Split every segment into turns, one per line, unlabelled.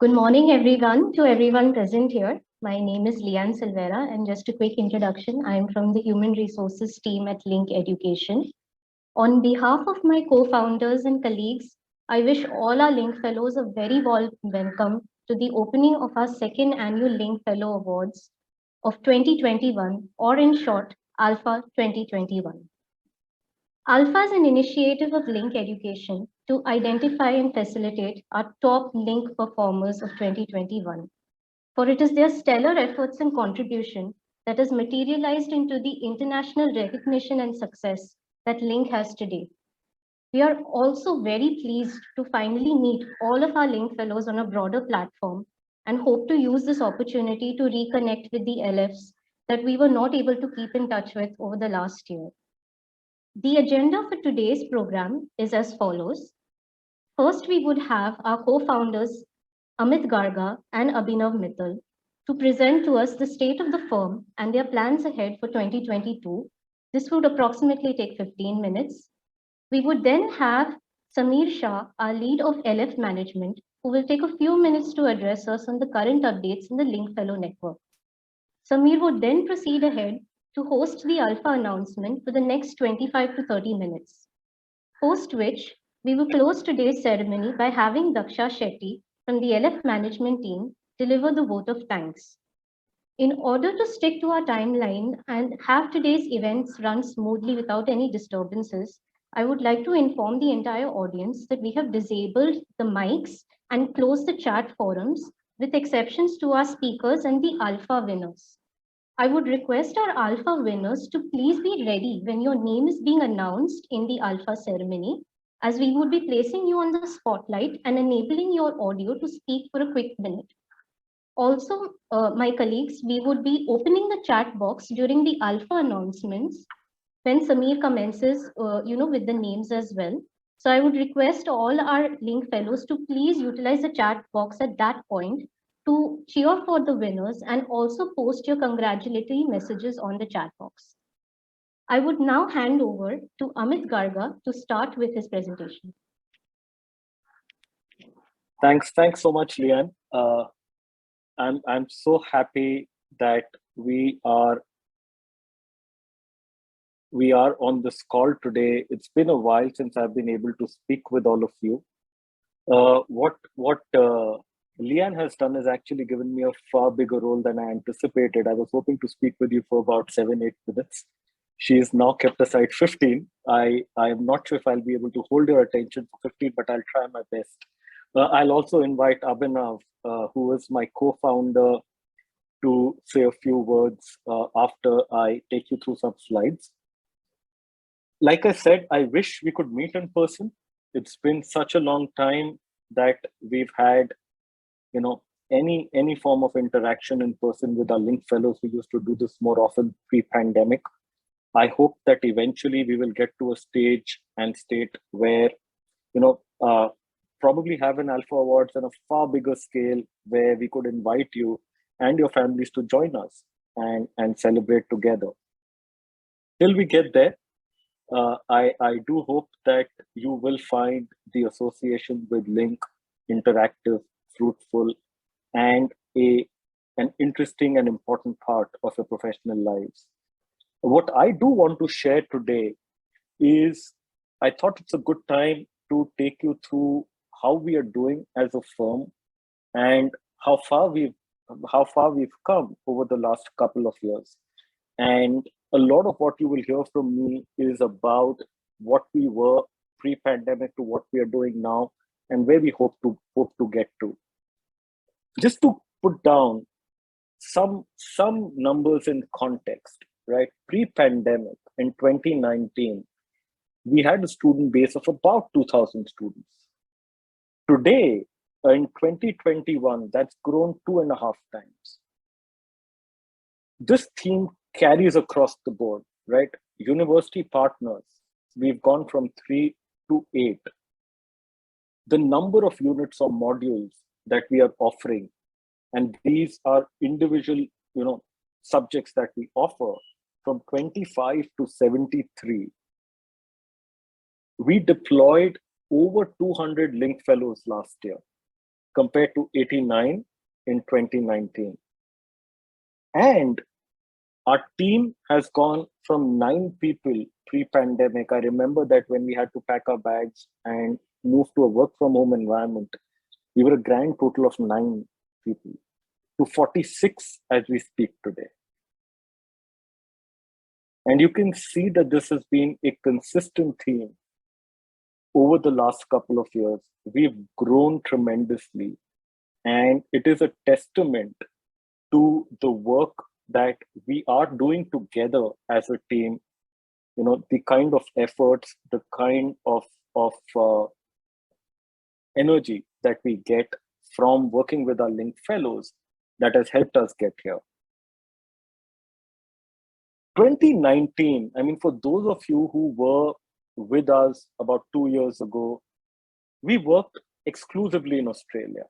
Good morning, everyone. To everyone present here, my name is Lian Silvera, and just a quick introduction, I am from the Human Resources team at LINC Education. On behalf of my co-founders and colleagues, I wish all our LINC Fellows a very warm welcome to the opening of our second Annual LINC Fellow Awards of 2021, or in short, ALFA 2021. ALFA is an initiative of LINC Education to identify and facilitate our top LINC performers of 2021. For it is their stellar efforts and contribution that has materialized into the international recognition and success that LINC has today. We are also very pleased to finally meet all of our LINC fellows on a broader platform and hope to use this opportunity to reconnect with the LFs that we were not able to keep in touch with over the last year. The agenda for today's program is as follows. First, we would have our co-founders Amit Garga and Abhinav Mittal to present to us the state of the firm and their plans ahead for 2022. This would approximately take 15 minutes. We would then have Sameer Shah, our lead of LF management, who will take a few minutes to address us on the current updates in the LINC Fellow Network. Sameer would then proceed ahead to host the ALFA announcement for the next 25 to 30 minutes. Post which, we will close today's ceremony by having Daksha Shetty from the LF management team deliver the vote of thanks. In order to stick to our timeline and have today's events run smoothly without any disturbances, I would like to inform the entire audience that we have disabled the mics and closed the chat forums with exceptions to our speakers and the ALFA winners. I would request our ALFA winners to please be ready when your name is being announced in the ALFA ceremony, as we would be placing you on the spotlight and enabling your audio to speak for a quick minute. Also, my colleagues, we would be opening the chat box during the ALFA announcements when Sameer commences, with the names as well. So I would request all our LINC fellows to please utilize the chat box at that point to cheer for the winners and also post your congratulatory messages on the chat box. I would now hand over to Amit Garga to start with his presentation.
Thanks so much, Lian. I'm so happy that we are on this call today. It's been a while since I've been able to speak with all of you. What Lian has done is actually given me a far bigger role than I anticipated. I was hoping to speak with you for about 7-8 minutes. She's now kept aside 15. I am not sure if I'll be able to hold your attention for 15, but I'll try my best. I'll also invite Abhinav, who is my co-founder, to say a few words after I take you through some slides. Like I said, I wish we could meet in person. It's been such a long time that we've had any form of interaction in person with our LINC fellows. We used to do this more often pre-pandemic. I hope that eventually we will get to a stage and state where, probably have an ALFA Awards on a far bigger scale where we could invite you and your families to join us and celebrate together. Till we get there, I do hope that you will find the association with LINC interactive, fruitful, and an interesting and important part of your professional lives. What I do want to share today is I thought it's a good time to take you through how we are doing as a firm and how far we've come over the last couple of years. And a lot of what you will hear from me is about what we were pre-pandemic to what we are doing now and where we hope to get to. Just to put down some numbers in context, right? Pre-pandemic in 2019, we had a student base of about 2,000 students. Today, in 2021, that's grown 2.5 times. This theme carries across the board, right? University partners, we've gone from 3 to 8. The number of units or modules that we are offering, and these are individual, subjects that we offer, from 25 to 73. We deployed over 200 LINC fellows last year. compared to 89 in 2019. And our team has gone from 9 people pre-pandemic. I remember that when we had to pack our bags and move to a work from home environment, we were a grand total of 9 people to 46 as we speak today. And you can see that this has been a consistent theme over the last couple of years. We've grown tremendously, and it is a testament to the work that we are doing together as a team. You know, the kind of efforts, the kind of energy that we get from working with our LINC fellows that has helped us get here. 2019, I mean, for those of you who were with us about 2 years ago, we worked exclusively in Australia.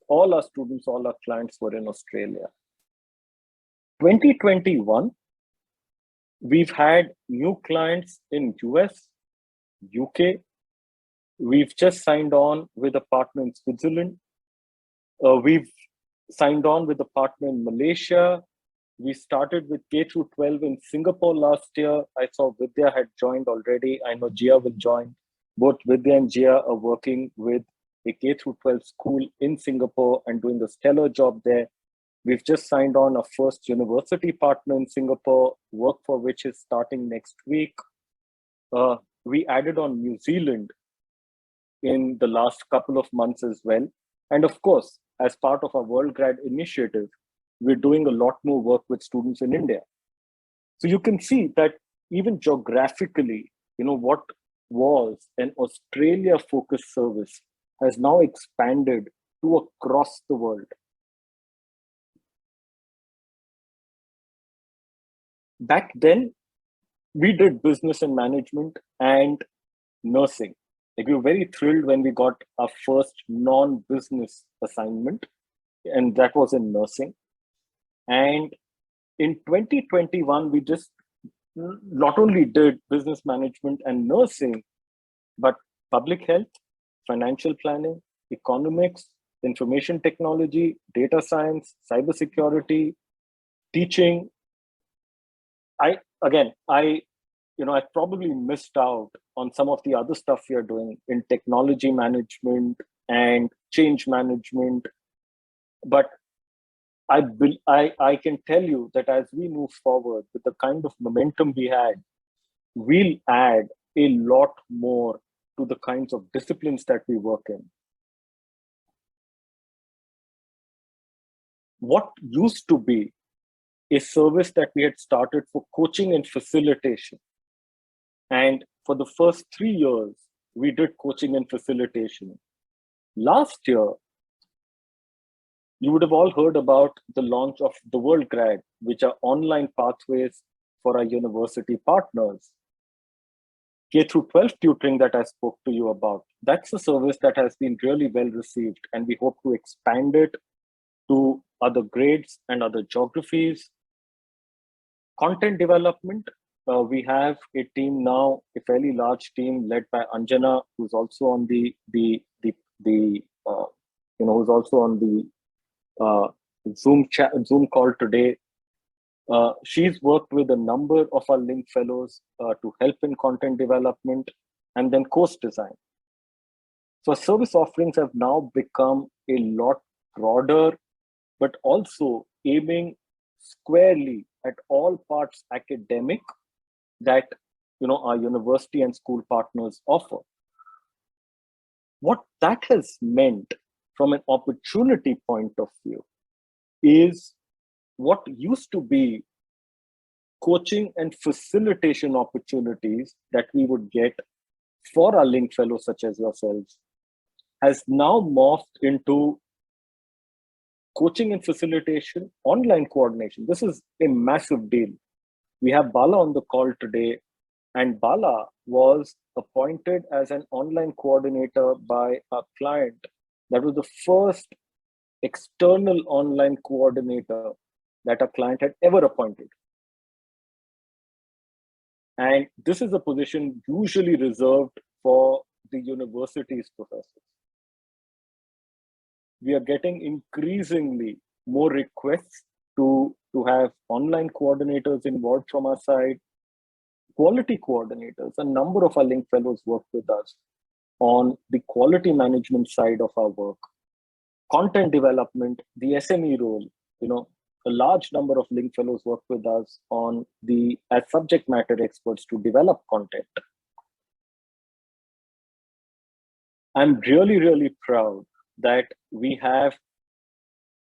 All our students, all our clients were in Australia. 2021, we've had new clients in US, UK. We've just signed on with a partner in Switzerland. We've signed on with a partner in Malaysia. We started with K through 12 in Singapore last year. I saw Vidya had joined already. I know Jia will join. Both Vidya and Jia are working with a K through 12 school in Singapore and doing a stellar job there. We've just signed on our first university partner in Singapore, work for which is starting next week. We added on New Zealand in the last couple of months as well. And of course, as part of our World Grad initiative, we're doing a lot more work with students in India. So you can see that even geographically, you know, what was an Australia-focused service has now expanded to across the world. Back then, we did business and management and nursing. Like, we were very thrilled when we got our first non-business assignment, and that was in nursing. And in 2021, we just not only did business management and nursing, but public health, financial planning, economics, information technology, data science, cybersecurity, teaching. I probably missed out on some of the other stuff we are doing in technology management and change management. But I can tell you that as we move forward with the kind of momentum we had, we'll add a lot more to the kinds of disciplines that we work in. What used to be a service that we had started for coaching and facilitation, and for the first 3 years, we did coaching and facilitation. Last year, you would have all heard about the launch of the World Grad, which are online pathways for our university partners. K through 12 tutoring that I spoke to you about, that's a service that has been really well received, and we hope to expand it to other grades and other geographies. Content development, we have a team now, a fairly large team led by Anjana, who's also on Zoom call today. She's worked with a number of our LINC fellows to help in content development and then course design. So our service offerings have now become a lot broader, but also aiming squarely at all parts academic that our university and school partners offer. What that has meant from an opportunity point of view is what used to be coaching and facilitation opportunities that we would get for our LINC fellows such as yourselves has now morphed into coaching and facilitation, online coordination. This is a massive deal. We have Bala on the call today, and Bala was appointed as an online coordinator by our client. That was the first external online coordinator that a client had ever appointed. And this is a position usually reserved for the university's professors. we are getting increasingly more requests to have online coordinators involved from our side, quality coordinators. A number of our LINC fellows work with us on the quality management side of our work, content development, the SME role. A large number of LINC fellows work with us on as subject matter experts to develop content. I'm really, really proud that we have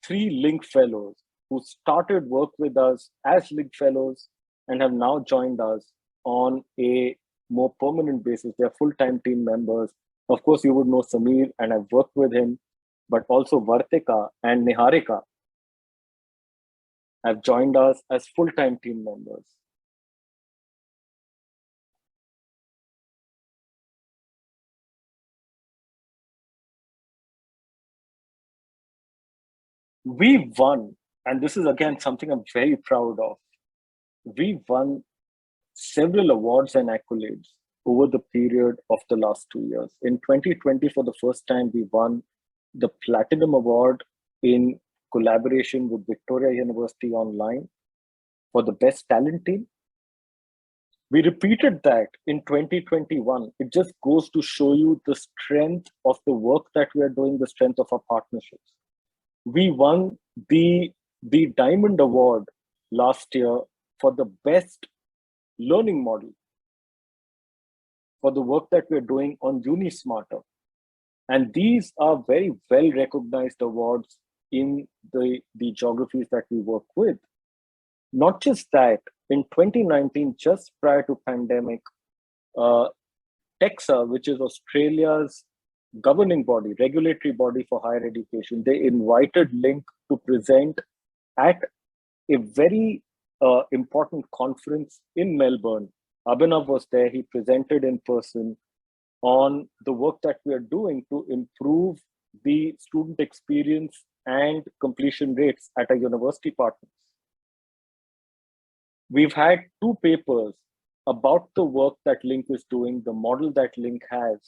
3 LINC fellows who started work with us as LINC fellows and have now joined us on a more permanent basis. They're full-time team members. Of course, you would know Samir, and I've worked with him, but also Vartika and Niharika have joined us as full-time team members. We won, and this is again something I'm very proud of. We won several awards and accolades over the period of the last 2 years. In 2020, for the first time, we won the Platinum Award in collaboration with Victoria University Online for the best talent team. We repeated that in 2021. It just goes to show you the strength of the work that we are doing, the strength of our partnerships. We won the Diamond Award last year for the best learning model for the work that we're doing on UniSmarter. And these are very well-recognized awards in the geographies that we work with. Not just that, in 2019, just prior to pandemic, TEXA, which is Australia's governing body, regulatory body for higher education, they invited LINC to present at a very important conference in Melbourne. Abhinav was there. He presented in person on the work that we are doing to improve the student experience and completion rates at our university partners. We've had 2 papers about the work that LINC is doing, the model that LINC has.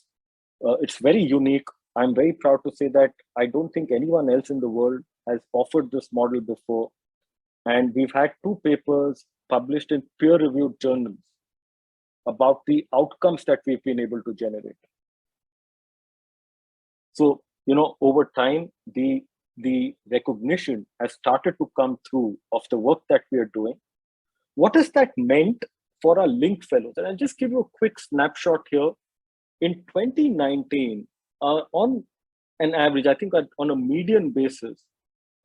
It's very unique. I'm very proud to say that I don't think anyone else in the world has offered this model before. And we've had 2 papers published in peer-reviewed journals about the outcomes that we've been able to generate. So, over time, the recognition has started to come through of the work that we are doing. What has that meant for our LINC fellows? And I'll just give you a quick snapshot here. In 2019, on an average, I think on a median basis,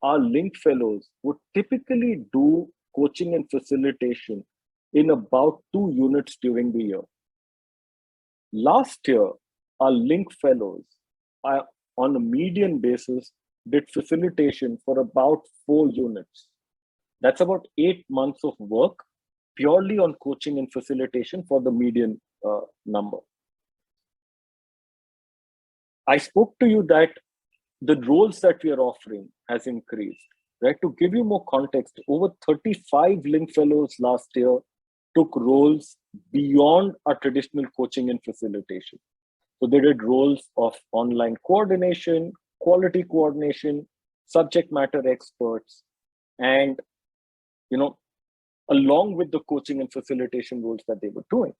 our LINC fellows would typically do coaching and facilitation in about 2 units during the year. Last year, our LINC fellows, on a median basis, did facilitation for about 4 units. That's about 8 months of work purely on coaching and facilitation for the median number. I spoke to you that the roles that we are offering has increased, right? To give you more context, over 35 LINC fellows last year took roles beyond our traditional coaching and facilitation. So they did roles of online coordination, quality coordination, subject matter experts, and, along with the coaching and facilitation roles that they were doing.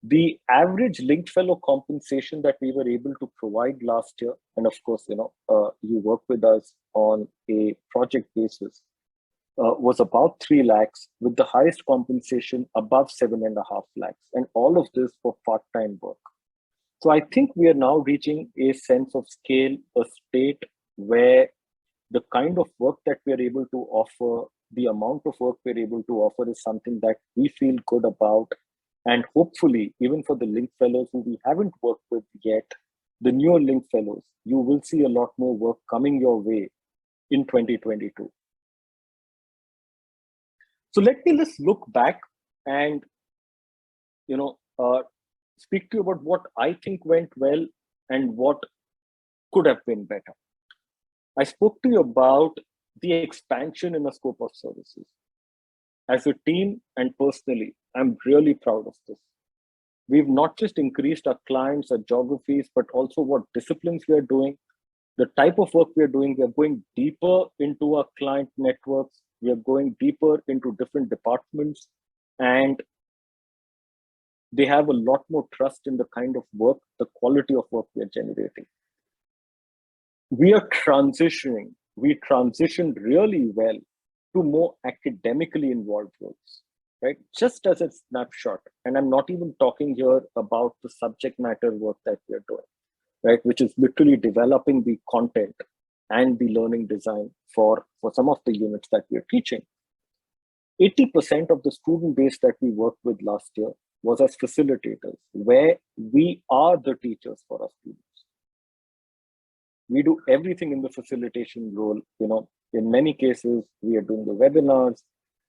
The average LINC fellow compensation that we were able to provide last year, and of course, you work with us on a project basis, was about 3 lakhs, with the highest compensation above 7.5 lakhs, and all of this for part-time work. So I think we are now reaching a sense of scale, a state where the kind of work that we are able to offer, the amount of work we're able to offer is something that we feel good about. And hopefully, even for the LINC fellows who we haven't worked with yet, the newer LINC fellows, you will see a lot more work coming your way in 2022. So let me just look back and, speak to you about what I think went well and what could have been better. I spoke to you about the expansion in the scope of services. As a team and personally, I'm really proud of this. We've not just increased our clients, our geographies, but also what disciplines we are doing. The type of work we are doing, we are going deeper into our client networks. We are going deeper into different departments, and they have a lot more trust in the kind of work, the quality of work we are generating. We are transitioning. We transitioned really well to more academically involved roles, right? Just as a snapshot. And I'm not even talking here about the subject matter work that we are doing, right? Which is literally developing the content and the learning design for some of the units that we're teaching. 80% of the student base that we worked with last year was as facilitators, where we are the teachers for our students. We do everything in the facilitation role. In many cases, we are doing the webinars.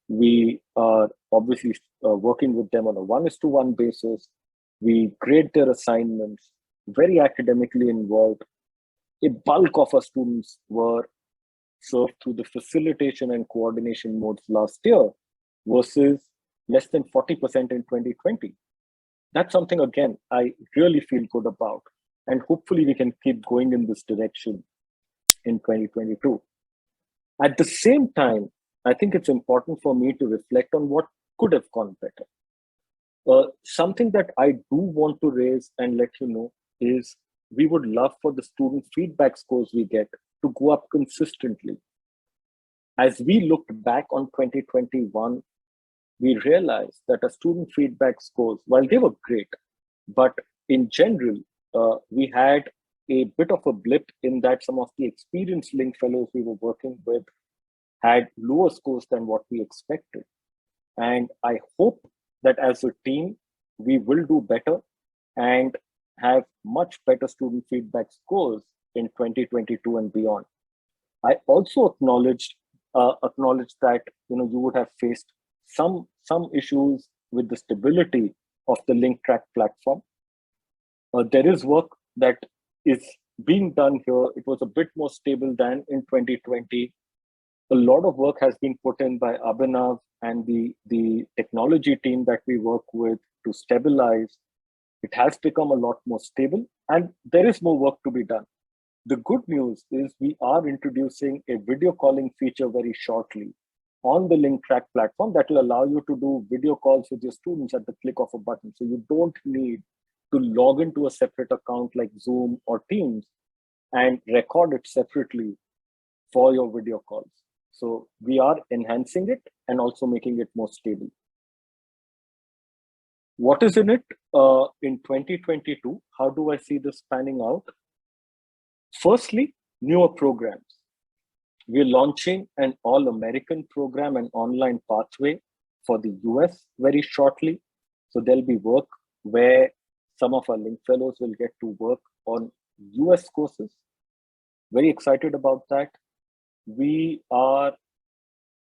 We are obviously working with them on a 1:1 basis. We grade their assignments, very academically involved. A bulk of our students were served through the facilitation and coordination modes last year versus less than 40% in 2020. That's something, again, I really feel good about. And hopefully we can keep going in this direction in 2022. At the same time, I think it's important for me to reflect on what could have gone better. Something that I do want to raise and let you know is we would love for the student feedback scores we get to go up consistently. As we looked back on 2021, we realized that our student feedback scores, while they were great, but in general, we had a bit of a blip in that some of the experienced LINC fellows we were working with had lower scores than what we expected. And I hope that as a team, we will do better and have much better student feedback scores in 2022 and beyond. I also acknowledge that you would have faced some issues with the stability of the LINC track platform. There is work that is being done here. It was a bit more stable than in 2020. A lot of work has been put in by Abhinav and the technology team that we work with to stabilize. It has become a lot more stable, and there is more work to be done. The good news is we are introducing a video calling feature very shortly on the LINC track platform that will allow you to do video calls with your students at the click of a button. So you don't need to log into a separate account like Zoom or Teams and record it separately for your video calls. So we are enhancing it and also making it more stable. What is in it in 2022? How do I see this panning out? Firstly, newer programs. We're launching an all-American program, an online pathway for the US very shortly. So there'll be work where some of our LINC fellows will get to work on US courses. Very excited about that. We are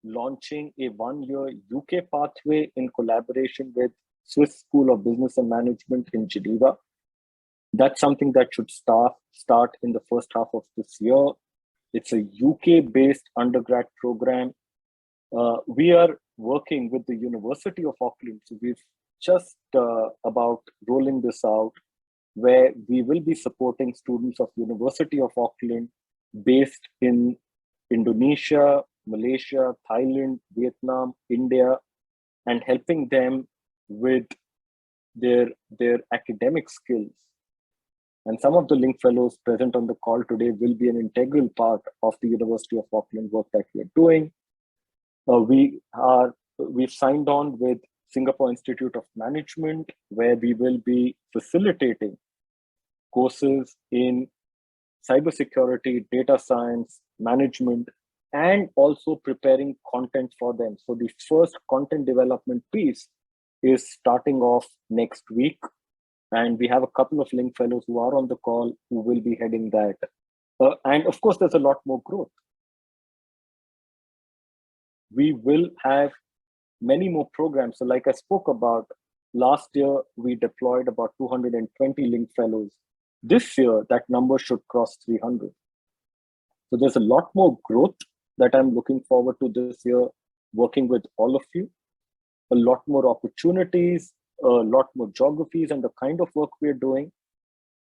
launching a 1-year UK pathway in collaboration with Swiss School of Business and Management in Geneva. That's something that should start in the first half of this year. It's a UK-based undergrad program. We are working with the University of Auckland. So we've just about rolling this out, where we will be supporting students of University of Auckland based in Indonesia, Malaysia, Thailand, Vietnam, India, and helping them with their academic skills. And some of the LINC fellows present on the call today will be an integral part of the University of Auckland work that we are doing. We've signed on with Singapore Institute of Management, where we will be facilitating courses in cybersecurity, data science, management, and also preparing content for them. So the first content development piece is starting off next week. And we have a couple of LINC fellows who are on the call who will be heading that. And of course, there's a lot more growth. We will have many more programs. So like I spoke about, last year, we deployed about 220 LINC fellows. This year, that number should cross 300. So there's a lot more growth that I'm looking forward to this year, working with all of you. A lot more opportunities, a lot more geographies and the kind of work we're doing.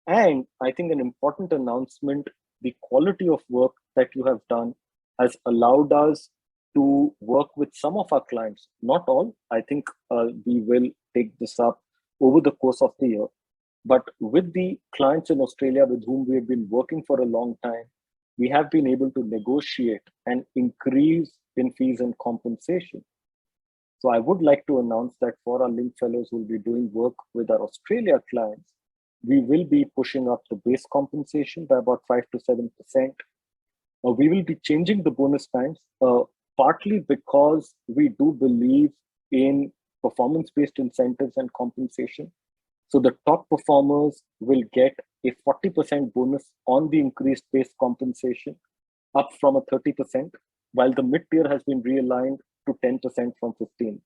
And I think an important announcement, the quality of work that you have done has allowed us to work with some of our clients, not all. I think we will take this up over the course of the year. But with the clients in Australia with whom we have been working for a long time, we have been able to negotiate an increase in fees and compensation. So I would like to announce that for our LINC Fellows who will be doing work with our Australia clients, we will be pushing up the base compensation by about 5 to 7%. We will be changing the bonus bands, partly because we do believe in performance-based incentives and compensation. So the top performers will get a 40% bonus on the increased base compensation, up from a 30%, while the mid-tier has been realigned to 10% from 15%.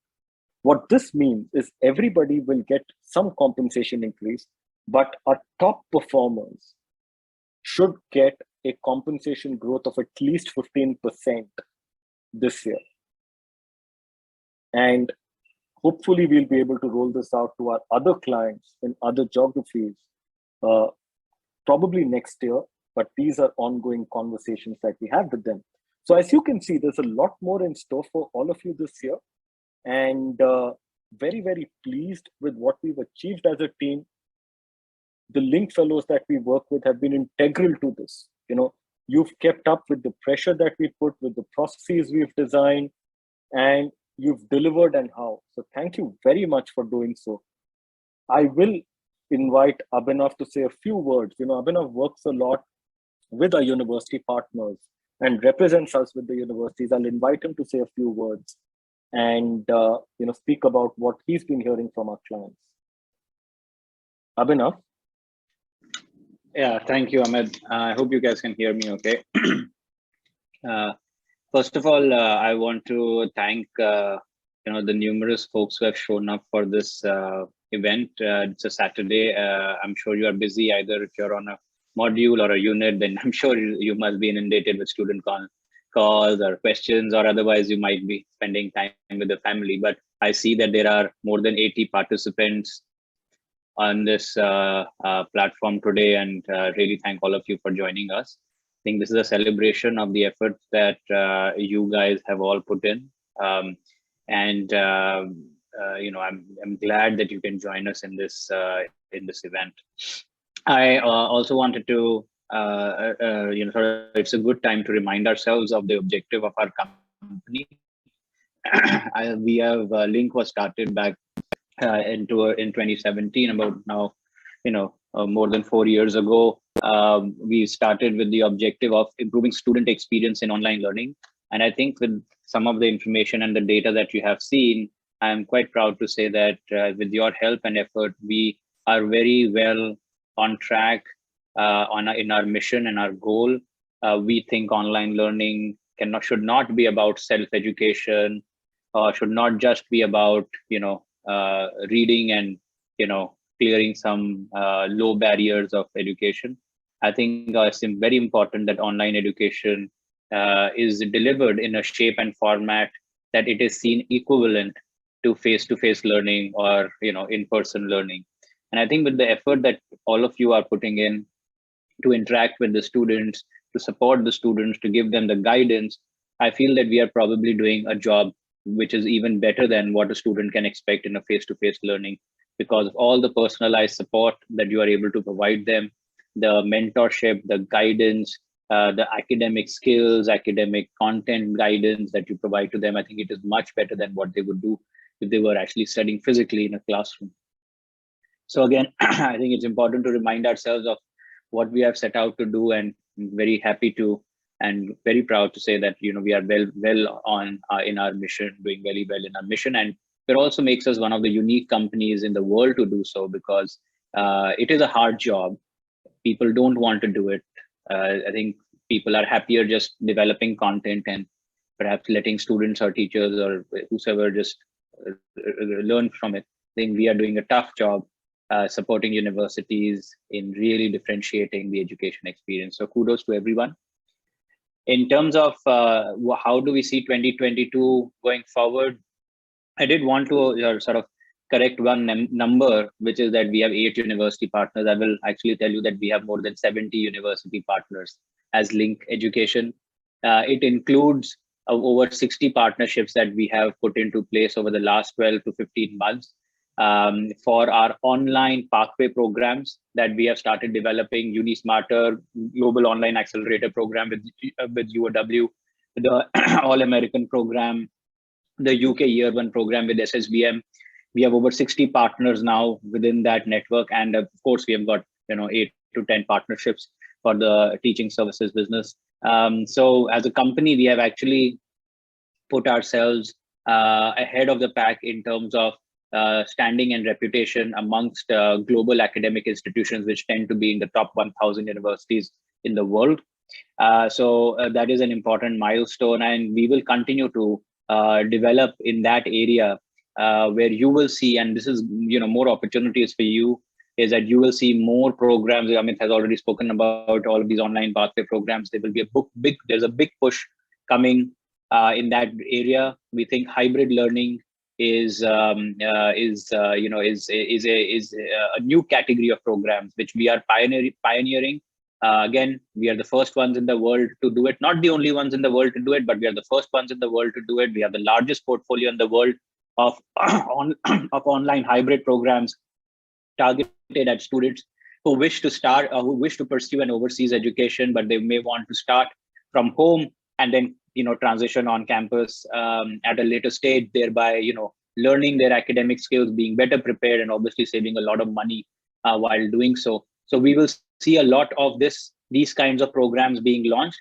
What this means is everybody will get some compensation increase, but our top performers should get a compensation growth of at least 15% this year. And hopefully we'll be able to roll this out to our other clients in other geographies, probably next year, but these are ongoing conversations that we have with them. So as you can see, there's a lot more in store for all of you this year, and very, very pleased with what we've achieved as a team. The LINC Fellows that we work with have been integral to this. You've kept up with the pressure that we put, with the processes we've designed, and you've delivered and how. So thank you very much for doing so. I will invite Abhinav to say a few words. Abhinav works a lot with our university partners and represents us with the universities. I'll invite him to say a few words and speak about what he's been hearing from our clients. Abhinav?
Yeah, thank you, Ahmed. I hope you guys can hear me okay. First of all, I want to thank the numerous folks who have shown up for this event. It's a Saturday. I'm sure you are busy, either if you're on a module or a unit, then I'm sure you must be inundated with student calls or questions, or otherwise you might be spending time with the family. But I see that there are more than 80 participants on this platform today, and really thank all of you for joining us. I think this is a celebration of the efforts that you guys have all put in, and I'm glad that you can join us in this event. I also wanted to it's a good time to remind ourselves of the objective of our company. We have LINC was started back in 2017, about now more than 4 years ago. We started with the objective of improving student experience in online learning, and I think with some of the information and the data that you have seen, I am quite proud to say that with your help and effort, we are very well on track in our mission and our goal. We think online learning should not be about self-education, or should not just be about reading and clearing some low barriers of education. I think it's very important that online education is delivered in a shape and format that it is seen equivalent to face-to-face learning or in-person learning. And I think with the effort that all of you are putting in to interact with the students, to support the students, to give them the guidance, I feel that we are probably doing a job which is even better than what a student can expect in a face-to-face learning, because of all the personalized support that you are able to provide them, the mentorship, the guidance, the academic skills, academic content guidance that you provide to them. I think it is much better than what they would do if they were actually studying physically in a classroom. So again, I think it's important to remind ourselves of what we have set out to do, and I'm very happy to and very proud to say that we are well on in our mission, doing very well in our mission, and it also makes us one of the unique companies in the world to do so, because it is a hard job. People don't want to do it. I think people are happier just developing content and perhaps letting students or teachers or whoever just learn from it. I think we are doing a tough job supporting universities in really differentiating the education experience. So kudos to everyone. In terms of how do we see 2022 going forward, I did want to sort of correct one number, which is that we have 8 university partners. I will actually tell you that we have more than 70 university partners as LINC Education. It includes over 60 partnerships that we have put into place over the last 12 to 15 months for our online pathway programs that we have started developing. UniSmarter Global Online Accelerator Program with UOW, the All American program, the UK Year One program with SSBM. We have over 60 partners now within that network, and of course, we have got 8 to 10 partnerships for the teaching services business. So as a company, we have actually put ourselves ahead of the pack in terms of standing and reputation amongst global academic institutions, which tend to be in the top 1,000 universities in the world. So that is an important milestone, and we will continue to develop in that area where you will see, and this is more opportunities for you, is that you will see more programs. Amit has already spoken about all of these online pathway programs. There will be there's a big push coming in that area. We think hybrid learning is a new category of programs which we are pioneering. Again, we are the first ones in the world to do it. Not the only ones in the world to do it, but we are the first ones in the world to do it. We have the largest portfolio in the world of online hybrid programs targeted at students who wish to start or who wish to pursue an overseas education, but they may want to start from home and then transition on campus at a later stage, thereby learning their academic skills, being better prepared, and obviously saving a lot of money while doing so. So we will see a lot of these kinds of programs being launched.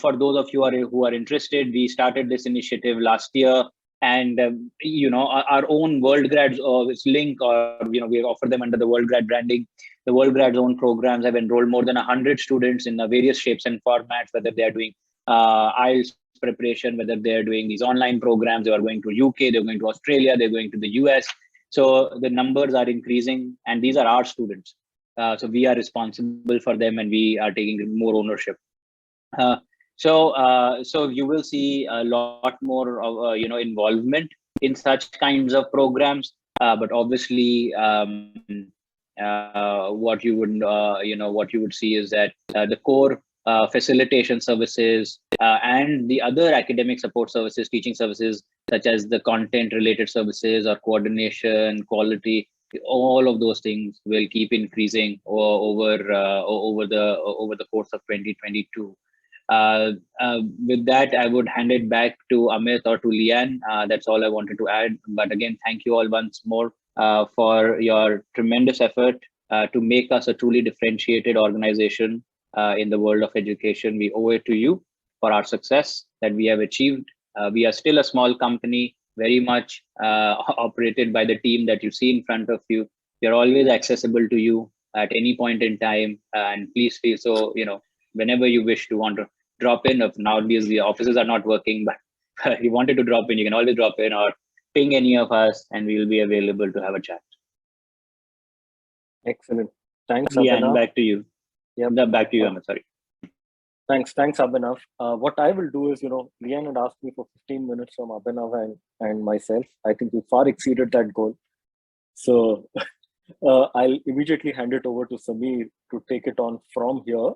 For those of you who are interested, we started this initiative last year, and our own World Grads it's LINC, or we offer them under the World Grad branding. The World Grad's own programs have enrolled more than 100 students in various shapes and formats, whether they are doing IELTS preparation, whether they're doing these online programs, they are going to UK, they're going to Australia, they're going to the US. So the numbers are increasing, and these are our students. So we are responsible for them, and we are taking more ownership. So you will see a lot more of involvement in such kinds of programs. But obviously, what you would see is that the core facilitation services and the other academic support services, teaching services, such as the content related services or coordination, quality, all of those things will keep increasing over the course of 2022. With that, I would hand it back to Amit or to Lian. That's all I wanted to add. But again, thank you all once more for your tremendous effort to make us a truly differentiated organization in the world of education. We owe it to you for our success that we have achieved. We are still a small company, very much operated by the team that you see in front of you. We are always accessible to you at any point in time, and please feel so, whenever you wish to want to drop in. If nowadays the offices are not working, but if you wanted to drop in, you can always drop in or ping any of us, and we will be available to have a chat.
Excellent. Thanks,
Yeah,
Abhinav.
and back to you.
Yeah,
Back to you, Amit. Sorry.
Thanks, Abhinav. What I will do is, Lian had asked me for 15 minutes from Abhinav and myself. I think we far exceeded that goal. So I'll immediately hand it over to Samir to take it on from here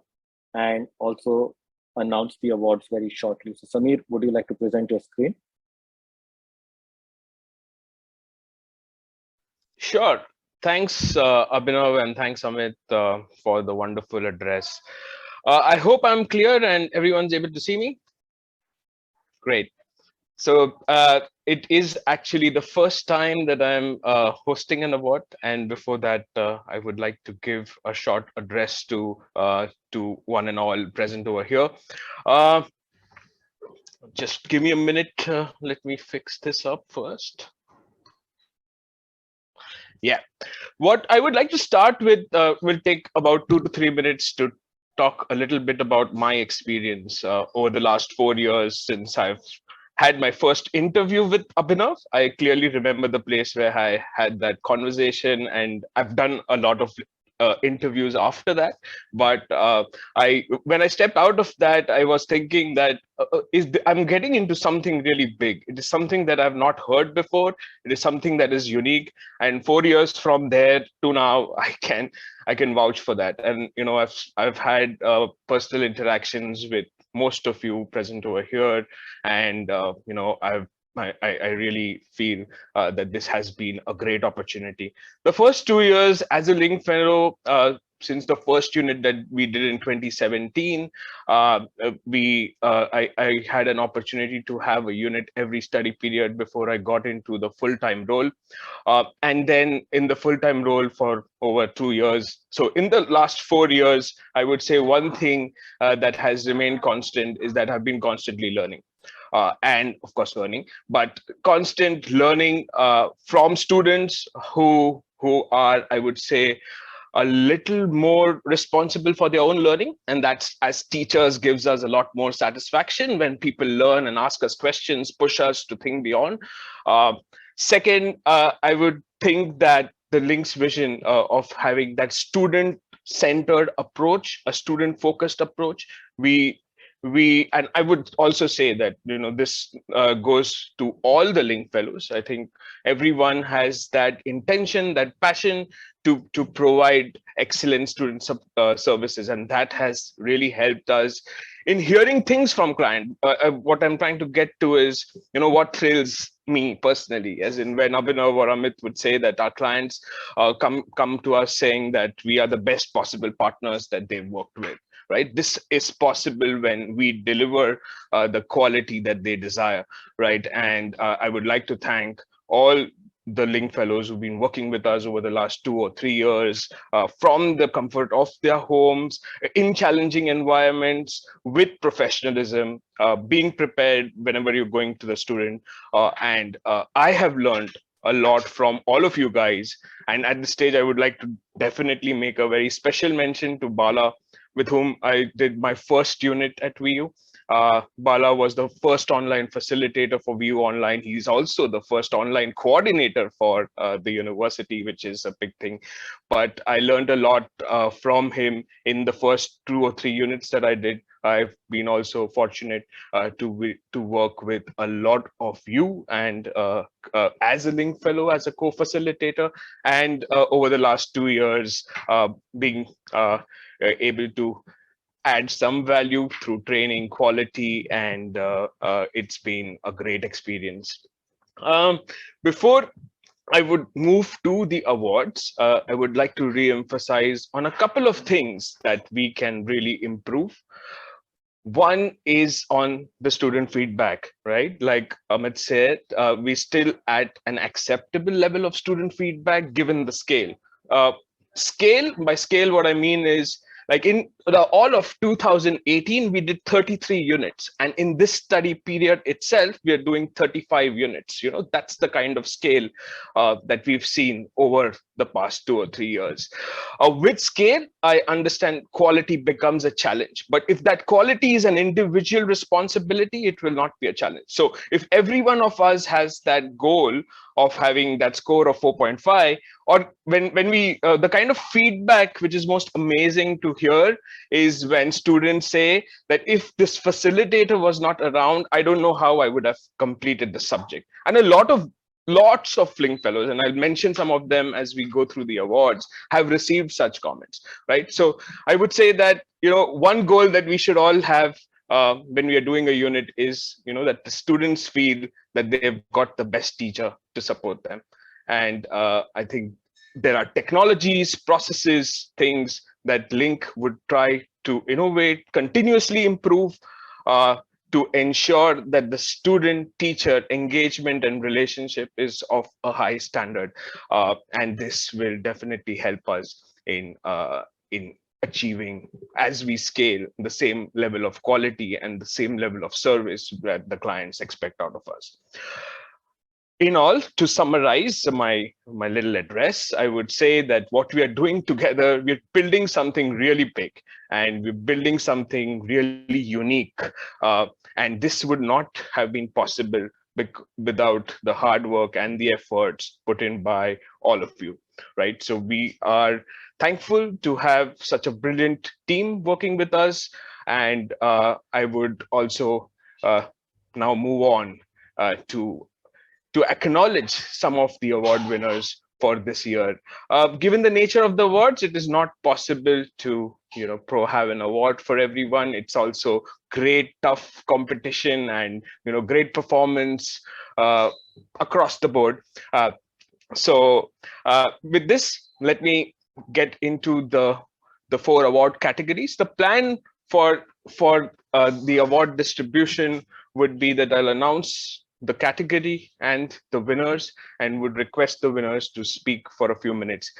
and also announce the awards very shortly. So Samir, would you like to present your screen?
Sure. Thanks, Abhinav, and thanks, Amit, for the wonderful address. I hope I'm clear and everyone's able to see me. Great. So it is actually the first time that I'm hosting an award, and before that, I would like to give a short address to one and all present over here. Just give me a minute. Let me fix this up first. Yeah, what I would like to start with will take about 2 to 3 minutes to talk a little bit about my experience over the last 4 years since I've had my first interview with Abhinav. I clearly remember the place where I had that conversation, and I've done a lot of interviews after that. But when I stepped out of that, I was thinking that I'm getting into something really big. It is something that I've not heard before. It is something that is unique. And 4 years from there to now, I can vouch for that. And I've had personal interactions with most of you present over here, and I really feel that this has been a great opportunity. The first 2 years as a LINC Fellow, since the first unit that we did in 2017, I had an opportunity to have a unit every study period before I got into the full-time role. And then in the full-time role for over 2 years. So in the last 4 years, I would say one thing that has remained constant is that I've been constantly learning. And of course learning, but constant learning from students who are, I would say, a little more responsible for their own learning. And that's, as teachers, gives us a lot more satisfaction when people learn and ask us questions, push us to think beyond. Second, I would think that the LINC's vision of having that student-centered approach, a student-focused approach, and I would also say that this goes to all the LINC fellows. I think everyone has that intention, that passion to provide excellent student services, and that has really helped us in hearing things from client. What I'm trying to get to is what thrills me personally, as in when Abhinav or Amit would say that our clients come to us saying that we are the best possible partners that they've worked with. Right, this is possible when we deliver the quality that they desire, right? And I would like to thank all the LINC fellows who've been working with us over the last 2 or 3 years, from the comfort of their homes, in challenging environments, with professionalism, being prepared whenever you're going to the student. And I have learned a lot from all of you guys. And at this stage, I would like to definitely make a very special mention to Bala, with whom I did my first unit at VU. Bala was the first online facilitator for VU Online. He's also the first online coordinator for the university, which is a big thing. But I learned a lot from him in the first 2 or 3 units that I did. I've been also fortunate to work with a lot of you, and as a LINC fellow, as a co-facilitator, and over the last 2 years, being able to add some value through training, quality, and it's been a great experience. Before I would move to the awards, I would like to re-emphasize on a couple of things that we can really improve. One is on the student feedback, right? Like Amit said, we still at an acceptable level of student feedback given the scale. By scale, what I mean is, like in all of 2018, we did 33 units. And in this study period itself, we are doing 35 units. That's the kind of scale that we've seen over the past 2 or 3 years. With scale, I understand quality becomes a challenge. But if that quality is an individual responsibility, it will not be a challenge. So if every one of us has that goal of having that score of 4.5, or when we, the kind of feedback which is most amazing to hear is when students say that if this facilitator was not around, I don't know how I would have completed the subject. And lots of LINC fellows, and I'll mention some of them as we go through the awards, have received such comments, right? So I would say that, one goal that we should all have when we are doing a unit is, that the students feel that they've got the best teacher to support them. And I think there are technologies, processes, things that LINC would try to innovate, continuously improve, to ensure that the student-teacher engagement and relationship is of a high standard. And this will definitely help us in achieving, as we scale, the same level of quality and the same level of service that the clients expect out of us. In all, to summarize my little address, I would say that what we are doing together, we're building something really big, and we're building something really unique. And this would not have been possible without the hard work and the efforts put in by all of you. right? So we are thankful to have such a brilliant team working with us. And I would also now move on to acknowledge some of the award winners for this year. Given the nature of the awards, it is not possible to have an award for everyone. It's also great tough competition and great performance across the board. So with this, let me get into the 4 award categories. The plan for the award distribution would be that I'll announce the category and the winners, and would request the winners to speak for a few minutes.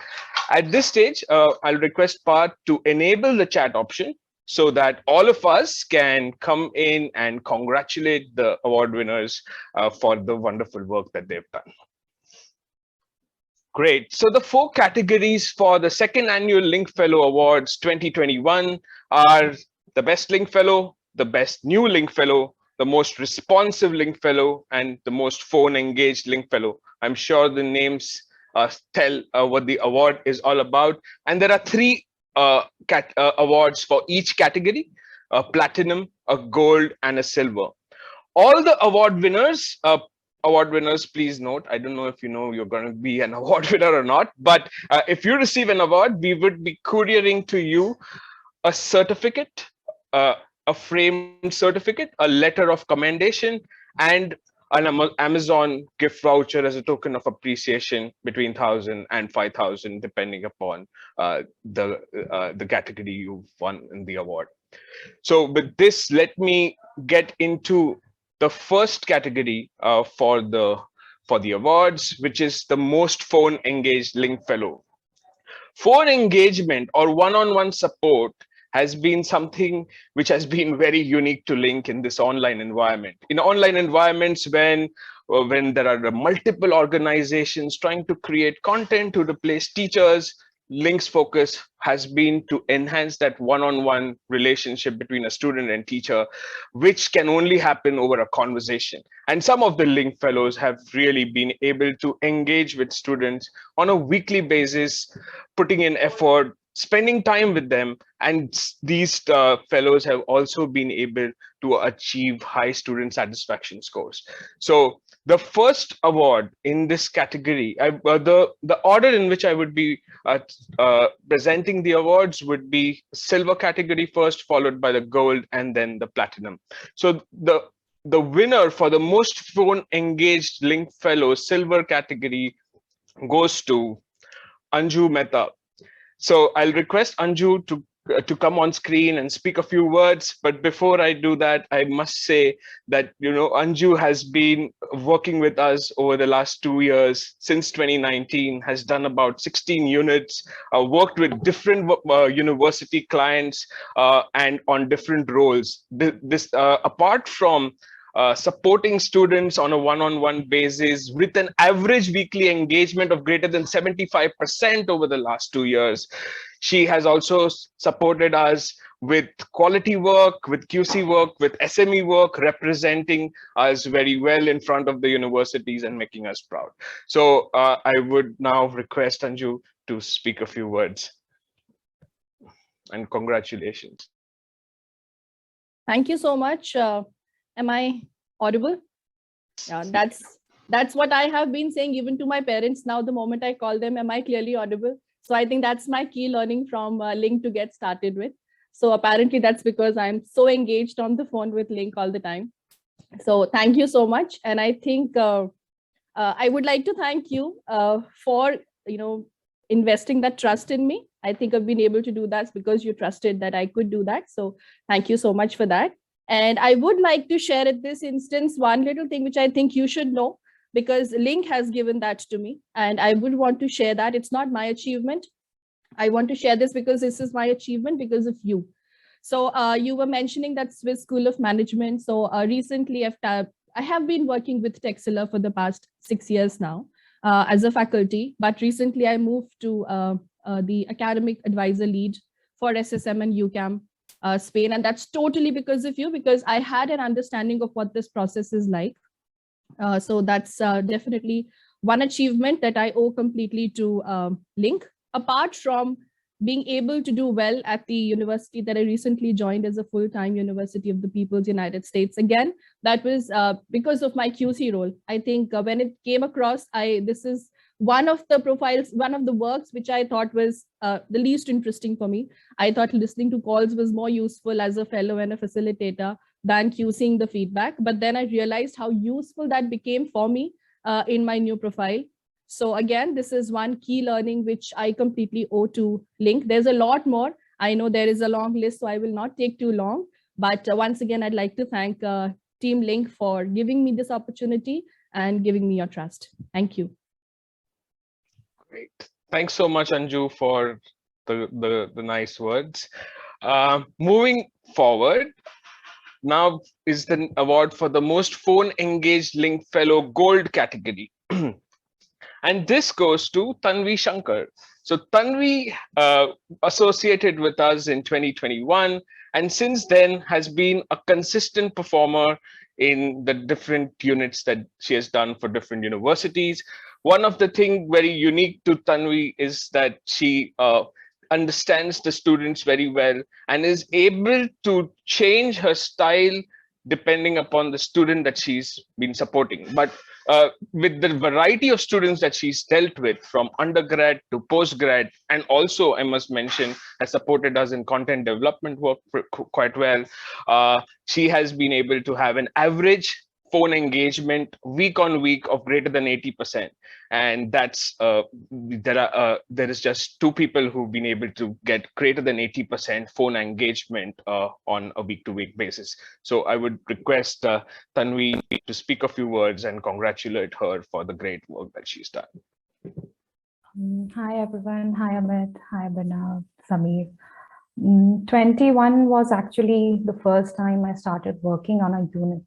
At this stage, I'll request Parth to enable the chat option so that all of us can come in and congratulate the award winners for the wonderful work that they've done. Great. So the 4 categories for the 2nd Annual LINC Fellow Awards 2021 are the Best LINC Fellow, the Best New LINC Fellow, the Most Responsive LINC Fellow, and the Most Phone-Engaged LINC Fellow. I'm sure the names tell what the award is all about. And there are 3 awards for each category: a Platinum, a Gold, and a Silver. All the award winners, please note, I don't know if you're going to be an award winner or not, but if you receive an award, we would be couriering to you a certificate, a framed certificate, a letter of commendation, and an Amazon gift voucher as a token of appreciation between 1,000 and 5,000, depending upon the category you've won in the award. So with this, let me get into the first category for the awards, which is the Most Phone Engaged LINC Fellow. Phone engagement or one-on-one support has been something which has been very unique to LINC in this online environment. In online environments, when there are multiple organizations trying to create content to replace teachers, LINC's focus has been to enhance that one-on-one relationship between a student and teacher, which can only happen over a conversation. And some of the LINC fellows have really been able to engage with students on a weekly basis, putting in effort, spending time with them, and these fellows have also been able to achieve high student satisfaction scores. So the first award in this category, the order in which I would be presenting the awards would be Silver category first, followed by the Gold, and then the Platinum. So the winner for the Most Phone Engaged LINC Fellow Silver category goes to Anju Mehta. So I'll request Anju to come on screen and speak a few words. But before I do that, I must say that, Anju has been working with us over the last 2 years, since 2019, has done about 16 units, worked with different university clients and on different roles. This apart from supporting students on a one-on-one basis with an average weekly engagement of greater than 75% over the last 2 years. She has also supported us with quality work, with QC work, with SME work, representing us very well in front of the universities and making us proud. So I would now request Anju to speak a few words. And congratulations.
Thank you so much. Am I audible? Yeah, that's what I have been saying even to my parents now. The moment I call them, am I clearly audible? So I think that's my key learning from LINC to get started with. So apparently that's because I'm so engaged on the phone with LINC all the time. So thank you so much. And I think I would like to thank you for investing that trust in me. I think I've been able to do that because you trusted that I could do that. So thank you so much for that. And I would like to share at this instance one little thing which I think you should know, because LINC has given that to me and I would want to share that. It's not my achievement. I want to share this because this is my achievement because of you. So you were mentioning that Swiss School of Management. So recently I have been working with Texilla for the past 6 years now as a faculty, but recently I moved to the academic advisor lead for SSM and UCAM Spain. And that's totally because of you, because I had an understanding of what this process is like. So that's definitely one achievement that I owe completely to LINC, apart from being able to do well at the university that I recently joined as a full-time University of the People's United States. Again, that was because of my QC role. I think when it came across, this is one of the profiles, one of the works which I thought was the least interesting for me. I thought listening to calls was more useful as a fellow and a facilitator than QCing the feedback. But then I realized how useful that became for me in my new profile. So again, this is one key learning which I completely owe to LINC. There's a lot more. I know there is a long list, so I will not take too long. But once again, I'd like to thank Team LINC for giving me this opportunity and giving me your trust. Thank you.
Great. Thanks so much, Anju, for the nice words. Moving forward, now is the award for the most phone engaged LINC Fellow Gold category. And this goes to Tanvi Shankar. So Tanvi associated with us in 2021, and since then has been a consistent performer in the different units that she has done for different universities. One of the things very unique to Tanvi is that she understands the students very well and is able to change her style depending upon the student that she's been supporting. But with the variety of students that she's dealt with, from undergrad to postgrad, and also I must mention has supported us in content development work quite well, she has been able to have an average phone engagement week on week of greater than 80%. And that's there is just 2 people who've been able to get greater than 80% phone engagement on a week-to-week basis. So I would request Tanvi to speak a few words and congratulate her for the great work that she's done.
Hi everyone. Hi Amit. Hi Abhinav, Samir. 21 was actually the first time I started working on a unit.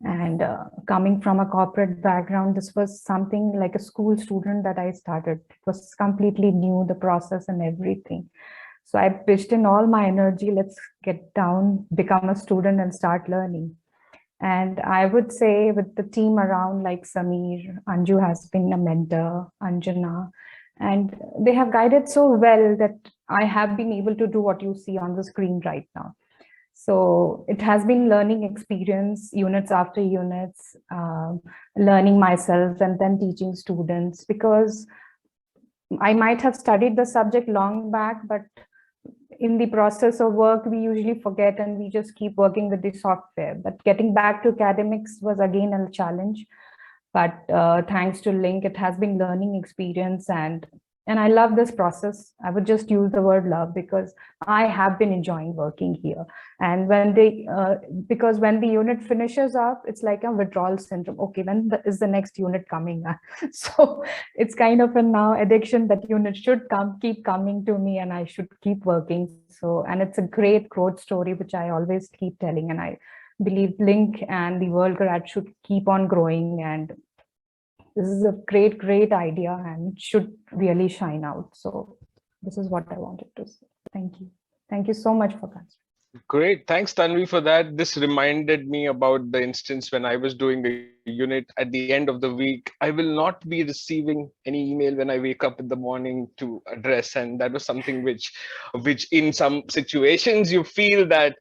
And coming from a corporate background, this was something like a school student that I started. It was completely new, the process and everything. So I pitched in all my energy, let's get down, become a student and start learning. And I would say with the team around, like Samir, Anju has been a mentor, Anjana, and they have guided so well that I have been able to do what you see on the screen right now. So it has been learning experience, units after units, learning myself and then teaching students, because I might have studied the subject long back, but in the process of work, we usually forget and we just keep working with the software. But getting back to academics was again a challenge. But thanks to LINC, it has been learning experience, and I love this process. I would just use the word love because I have been enjoying working here. And when because when the unit finishes up, it's like a withdrawal syndrome. Okay, when is the next unit coming? So it's kind of a now addiction that unit should keep coming to me and I should keep working. So, and it's a great growth story, which I always keep telling. And I believe LINC and the World Grad should keep on growing, and this is a great idea and should really shine out. So this is what I wanted to say. Thank you. Thank you so much for that.
Great. Thanks, Tanvi, for that. This reminded me about the instance when I was doing the unit at the end of the week. I will not be receiving any email when I wake up in the morning to address. And that was something which in some situations you feel that,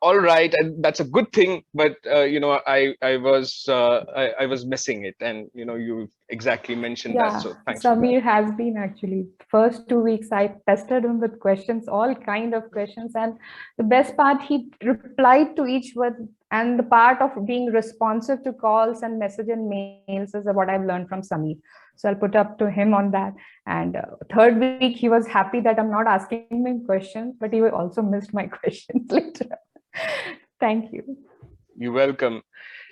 all right, and that's a good thing, but I was missing it, and you exactly mentioned that. So thanks.
Samir has been actually first 2 weeks I pestered him with questions, all kind of questions, and the best part, he replied to each one. And the part of being responsive to calls and message and mails is what I've learned from Samir. So I'll put up to him on that. And third week, he was happy that I'm not asking him questions, but he also missed my questions later. Thank you.
You're welcome.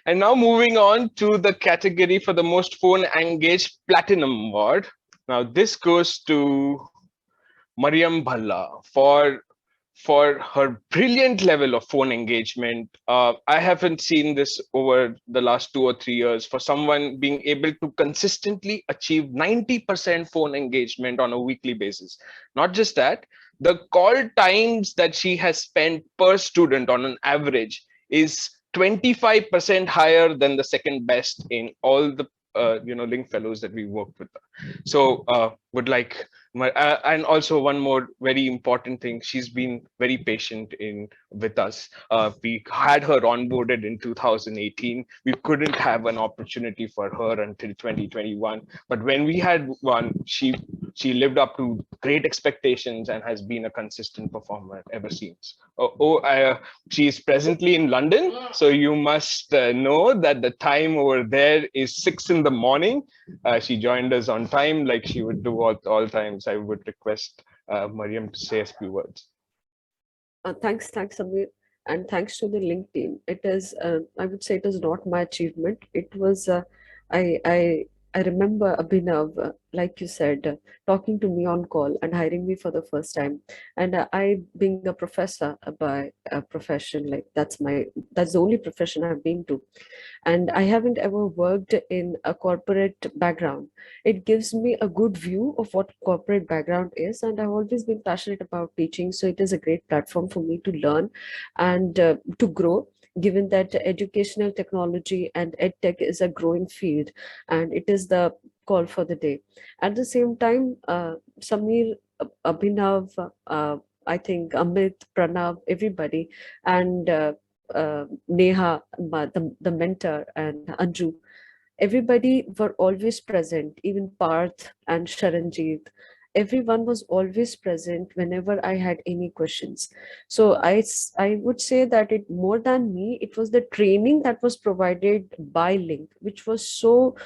And now moving on to the category for the most phone engaged platinum award. Now this goes to Mariam Bhalla for her brilliant level of phone engagement. I haven't seen this over the last 2 or 3 years for someone being able to consistently achieve 90% phone engagement on a weekly basis. Not just that, the call times that she has spent per student on an average is 25% higher than the second best in all the LINC fellows that we worked with. So would like and also one more very important thing, she's been very patient with us. We had her onboarded in 2018. We couldn't have an opportunity for her until 2021, but when we had one, she lived up to great expectations and has been a consistent performer ever since. She is presently in London, so you must know that the time over there is 6 in the morning. She joined us on time, like she would do all times. I would request Mariam to say a few words.
Thanks, Samir, and thanks to the LINC team. It is, I would say, it is not my achievement. It was, I remember Abhinav, like you said, talking to me on call and hiring me for the first time. And I, being a professor by profession, like that's the only profession I've been to. And I haven't ever worked in a corporate background. It gives me a good view of what corporate background is. And I've always been passionate about teaching. So it is a great platform for me to learn and to grow, given that educational technology and edtech is a growing field, and it is the call for the day. At the same time, Samir, Abhinav, I think Amit, Pranav, everybody, and Neha, the mentor, and Anju, everybody were always present, even Parth and Sharanjit. Everyone was always present whenever I had any questions. So I would say that it, more than me, it was the training that was provided by LINC, which was so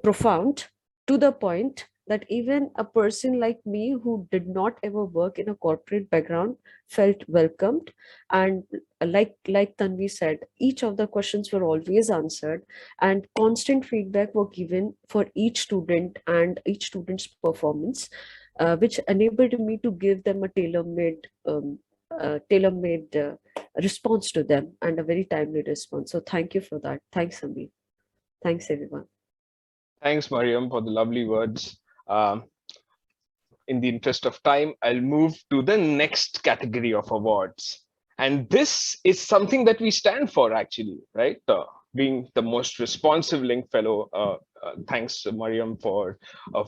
profound, to the point that even a person like me who did not ever work in a corporate background felt welcomed. And like Tanvi said, each of the questions were always answered, and constant feedback were given for each student and each student's performance, which enabled me to give them a tailor-made response to them, and a very timely response. So thank you for that. Thanks, Samir. Thanks, everyone.
Thanks, Mariam, for the lovely words. In the interest of time, I'll move to the next category of awards. And this is something that we stand for, actually, right? Being the most responsive LINC Fellow. Thanks, Mariam, for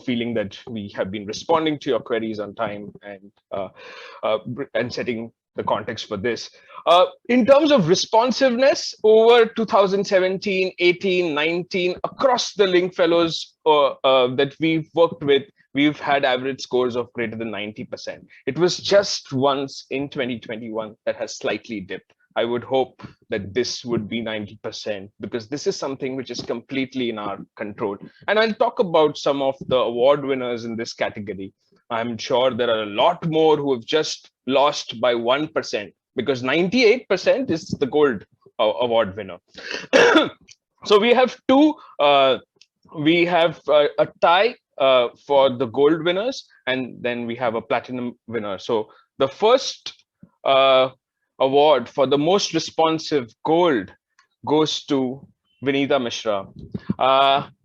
feeling that we have been responding to your queries on time and setting the context for this. In terms of responsiveness, over 2017, 18, 19, across the LINC Fellows that we've worked with, we've had average scores of greater than 90%. It was just once in 2021 that has slightly dipped. I would hope that this would be 90%, because this is something which is completely in our control. And I'll talk about some of the award winners in this category. I'm sure there are a lot more who have just lost by 1%, because 98% is the gold award winner. So we have we have a tie for the gold winners, and then we have a platinum winner. So the first award for the most responsive gold goes to Vinita Mishra.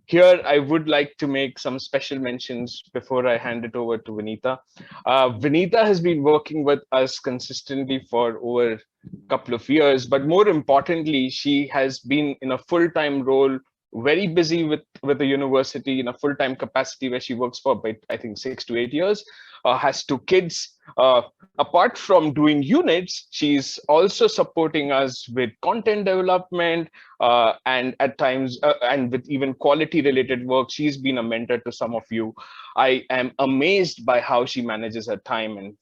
Here, I would like to make some special mentions before I hand it over to Vinita. Vinita has been working with us consistently for over a couple of years, but more importantly, she has been in a full-time role, very busy with the university in a full-time capacity, where she works for, I think, 6 to 8 years, has 2 kids. Apart from doing units, she's also supporting us with content development and at times, and with even quality related work. She's been a mentor to some of you. I am amazed by how she manages her time and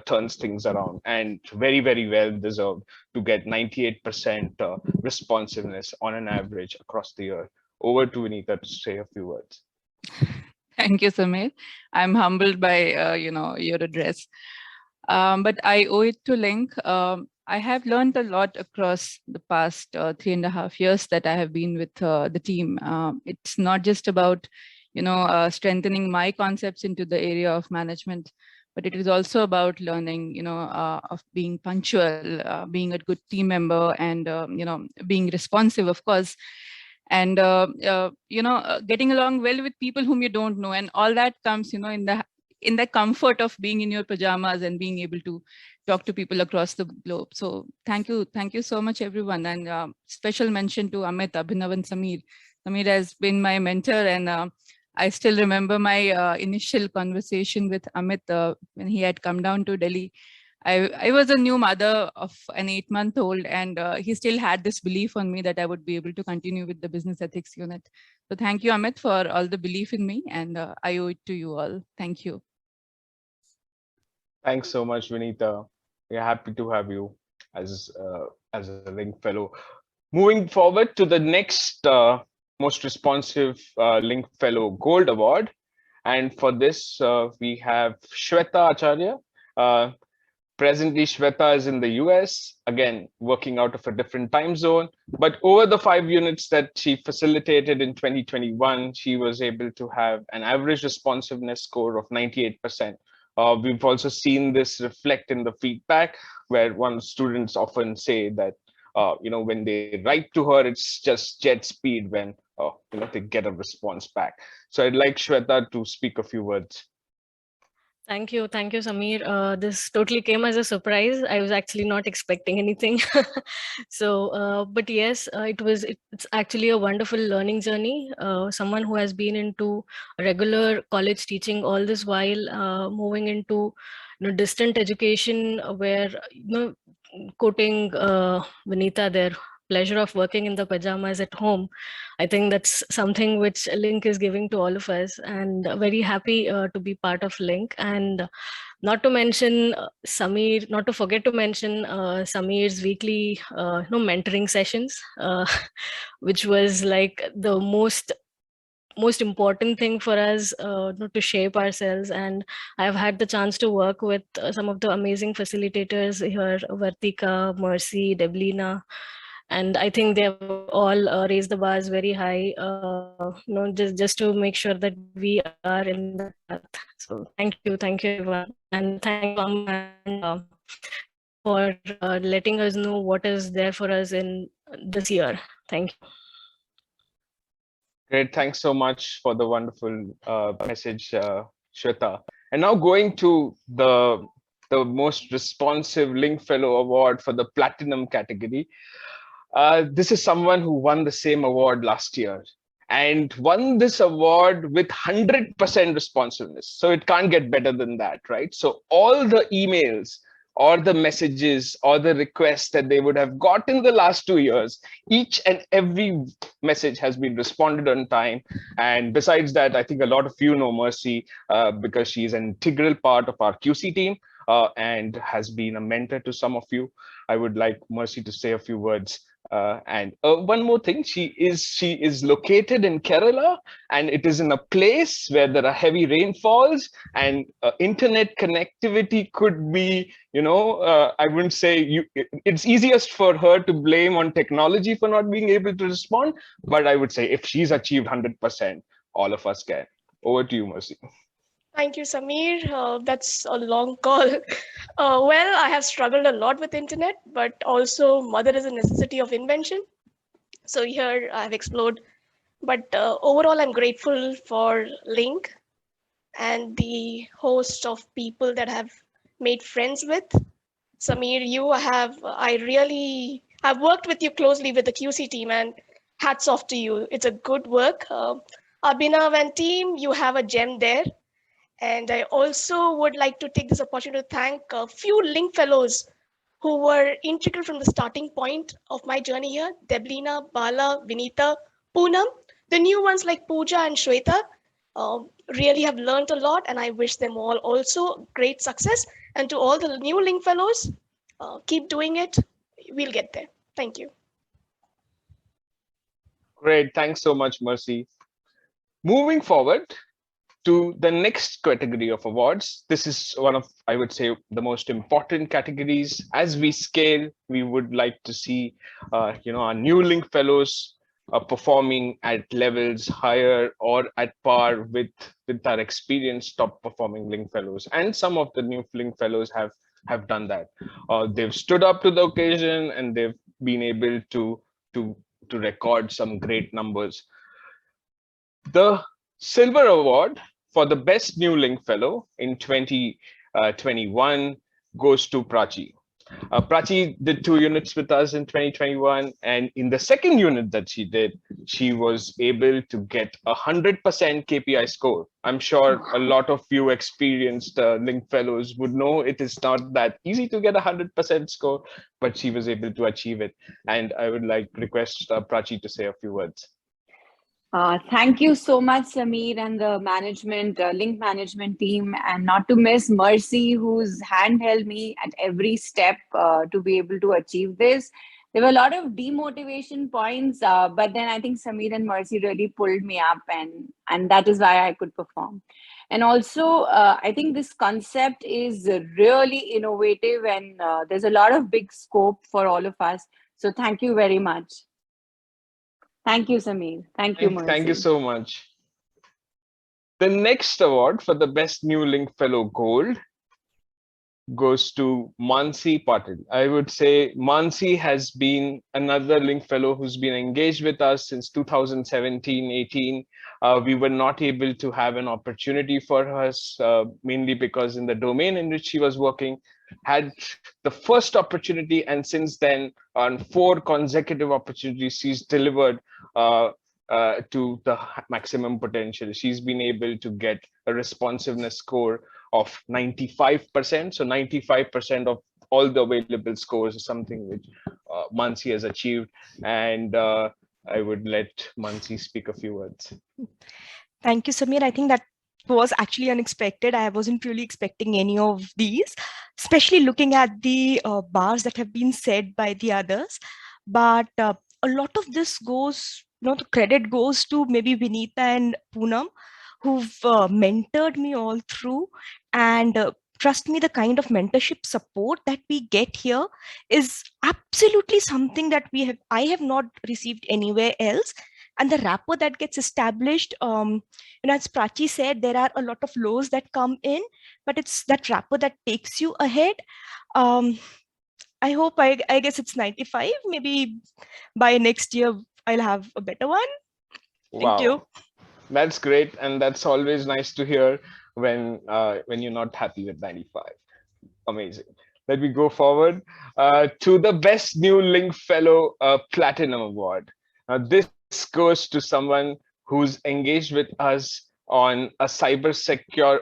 turns things around, and very, very well deserved to get 98% responsiveness on an average across the year. Over to Vinita to say a few words.
Thank you, Samir. I'm humbled by your address, but I owe it to LINC. I have learned a lot across the past 3.5 years that I have been with the team. It's not just about strengthening my concepts into the area of management, but it is also about learning of being punctual, being a good team member, and being responsive, of course, and getting along well with people whom you don't know, and all that comes in the comfort of being in your pajamas and being able to talk to people across the globe. So thank you so much, everyone, and special mention to Amit, Abhinav, and Samir. Samir has been my mentor, and I still remember my initial conversation with Amit when he had come down to Delhi. I was a new mother of an 8-month-old, and he still had this belief on me that I would be able to continue with the business ethics unit. So thank you, Amit, for all the belief in me, and I owe it to you all. Thank you.
Thanks so much, Vinita. We're happy to have you as a LINC Fellow. Moving forward to the next most responsive LINC Fellow Gold Award. And for this, we have Shweta Acharya. Presently, Shweta is in the US, again, working out of a different time zone. But over the 5 units that she facilitated in 2021, she was able to have an average responsiveness score of 98%. We've also seen this reflect in the feedback, where one students often say that when they write to her, it's just jet speed when they get a response back. So I'd like Shweta to speak a few words.
Thank you, Samir. This totally came as a surprise. I was actually not expecting anything. So, but yes, it's actually a wonderful learning journey. Someone who has been into regular college teaching all this while, moving into distant education, where quoting Vinita there, pleasure of working in the pajamas at home. I think that's something which LINC is giving to all of us, and very happy to be part of LINC. And not to mention Samir, not to forget to mention Samir's weekly mentoring sessions, which was like the most important thing for us to shape ourselves. And I've had the chance to work with some of the amazing facilitators here, Vartika, Mercy, Deblina, and I think they have all raised the bars very high, just to make sure that we are in the path. So thank you everyone, and thank you for letting us know what is there for us in this year. Thank you.
Great, thanks so much for the wonderful message, Shweta. And now going to the most responsive LINC Fellow Award for the Platinum category. This is someone who won the same award last year and won this award with 100% responsiveness. So it can't get better than that, right? So all the emails or the messages or the requests that they would have got in the last 2 years, each and every message has been responded on time. And besides that, I think a lot of you know Mercy because she's an integral part of our QC team and has been a mentor to some of you. I would like Mercy to say a few words. And one more thing, she is located in Kerala, and it is in a place where there are heavy rainfalls, and internet connectivity could be, I wouldn't say it's easiest for her to blame on technology for not being able to respond, but I would say if she's achieved 100%, all of us can. Over to you, Mercy.
Thank you, Samir. That's a long call. Well, I have struggled a lot with internet, but also mother is a necessity of invention. So here I have explored. But overall, I'm grateful for LINC and the host of people that have made friends with. Samir, I've worked with you closely with the QC team, and hats off to you. It's a good work. Abhinav and team, you have a gem there. And I also would like to take this opportunity to thank a few LINC fellows who were integral from the starting point of my journey here. Deblina, Bala, Vinita, Poonam. The new ones like Pooja and Shweta really have learned a lot, and I wish them all also great success. And to all the new LINC fellows, keep doing it. We'll get there. Thank you.
Great. Thanks so much, Mercy. Moving forward to the next category of awards. This is one of, I would say, the most important categories. As we scale, we would like to see, our new LINC fellows performing at levels higher or at par with our experienced top performing LINC fellows. And some of the new LINC fellows have done that. They've stood up to the occasion, and they've been able to record some great numbers. The Silver Award for the best new LINC fellow in 2021 goes to Prachi. Prachi did 2 units with us in 2021, and in the second unit that she did, she was able to get 100% KPI score. I'm sure a lot of you experienced LINC fellows would know it is not that easy to get 100% score, but she was able to achieve it. And I would like request Prachi to say a few words.
Thank you so much, Sameer, and the management, LINC management team, and not to miss Mercy, who's handheld me at every step to be able to achieve this. There were a lot of demotivation points, but then I think Sameer and Mercy really pulled me up, and that is why I could perform. And also, I think this concept is really innovative, and there's a lot of big scope for all of us. So thank you very much. Thank you, Sameer. Thank you, Mercy.
Thank you so much. The next award for the Best New LINC Fellow Gold goes to Mansi Patil. I would say Mansi has been another LINC Fellow who's been engaged with us since 2017-18. We were not able to have an opportunity for us, mainly because in the domain in which she was working, had the first opportunity, and since then on 4 consecutive opportunities she's delivered to the maximum potential. She's been able to get a responsiveness score of 95%. So 95% of all the available scores is something which Mansi has achieved, and I would let Mansi speak a few words.
Thank you, Sameer. I think that was actually unexpected. I wasn't really expecting any of these, especially looking at the bars that have been said by the others. But a lot of this goes, the credit goes to maybe Vinita and Poonam, who've mentored me all through. And trust me, the kind of mentorship support that we get here is absolutely something that I have not received anywhere else. And the rapport that gets established, as Prachi said, there are a lot of lows that come in, but it's that rapport that takes you ahead. I hope, I guess it's 95. Maybe by next year, I'll have a better one. Thank you.
That's great. And that's always nice to hear when you're not happy with 95. Amazing. Let me go forward to the Best New LINC Fellow Platinum Award. This goes to someone who's engaged with us on a cyber secure